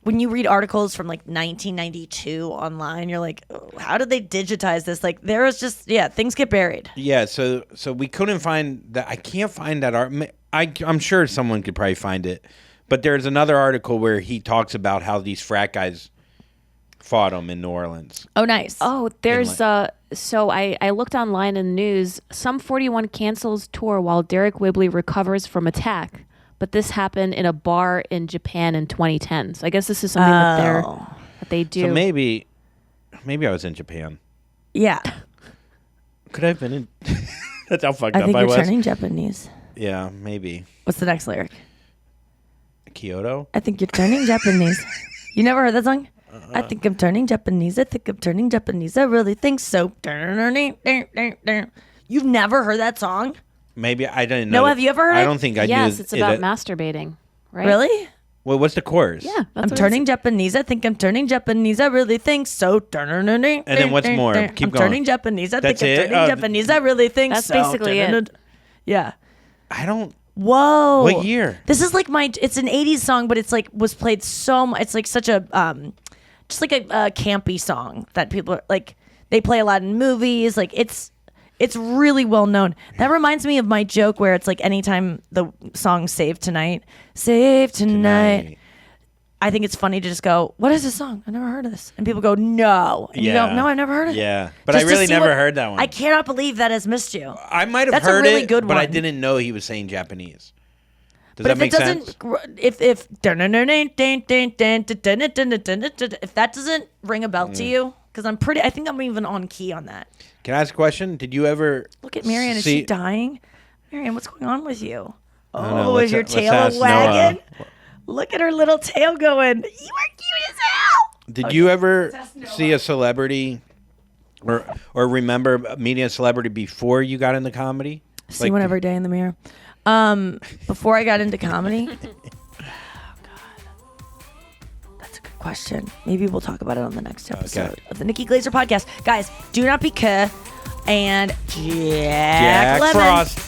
When you read articles from 1992 online, you're like, oh, how did they digitize this? There was just things get buried. Yeah, so we couldn't find that. I can't find that art. I'm sure someone could probably find it, but there's another article where he talks about how these frat guys fought him in New Orleans. Oh, nice. Oh, there's so I looked online in the news. Sum 41 cancels tour while Derek Whibley recovers from attack. But this happened in a bar in Japan in 2010. So I guess this is something that they do. So maybe I was in Japan. Yeah. Could I have been in? That's how fucked I up think I you're was. turning Japanese. Yeah, maybe What's the next lyric? Kyoto. I think you're turning Japanese. You never heard that song? I think I'm turning Japanese. I think I'm turning Japanese. I really think so. You've never heard that song? Maybe I didn't know. No, have you ever heard I it? don't think I knew. Yes, it's about it. masturbating, right? Really? Well, what's the chorus? Yeah, I'm turning Japanese. I think I'm turning Japanese. I really think so. And then what's more? Keep I'm going. turning Japanese. I That's think I'm it? turning Japanese. I really think That's so. basically it. Yeah. I don't. Whoa. What year? This is like it's an 80s song, but it's like was played so much. It's like such a, just like a campy song that people are like, they play a lot in movies. Like it's really well known. That reminds me of my joke where it's like anytime the song Save Tonight, I think it's funny to just go, what is this song? I never heard of this. And people go, no. And you go, no, I've never heard of it. Yeah. But Just I to really see never what- heard that one. I cannot believe that has missed you. I might have That's heard a really it, good but I one. didn't know he was saying Japanese. Does But that if make it sense? doesn't, if that doesn't ring a bell to you, because I think I'm even on key on that. Can I ask a question? Did you ever Look at Marianne. Is see- she dying? Marianne, what's going on with you? don't know. Oh, Let's- is your let's tail ask wagging? Noah. Look at her little tail going. You are cute as hell. Did you ever see a celebrity or remember meeting a celebrity before you got into comedy? See one every day in the mirror. Before I got into comedy, oh God, that's a good question. Maybe we'll talk about it on the next episode of the Nikki Glaser Podcast. Guys, do not be and Jack Lemmon. Frost.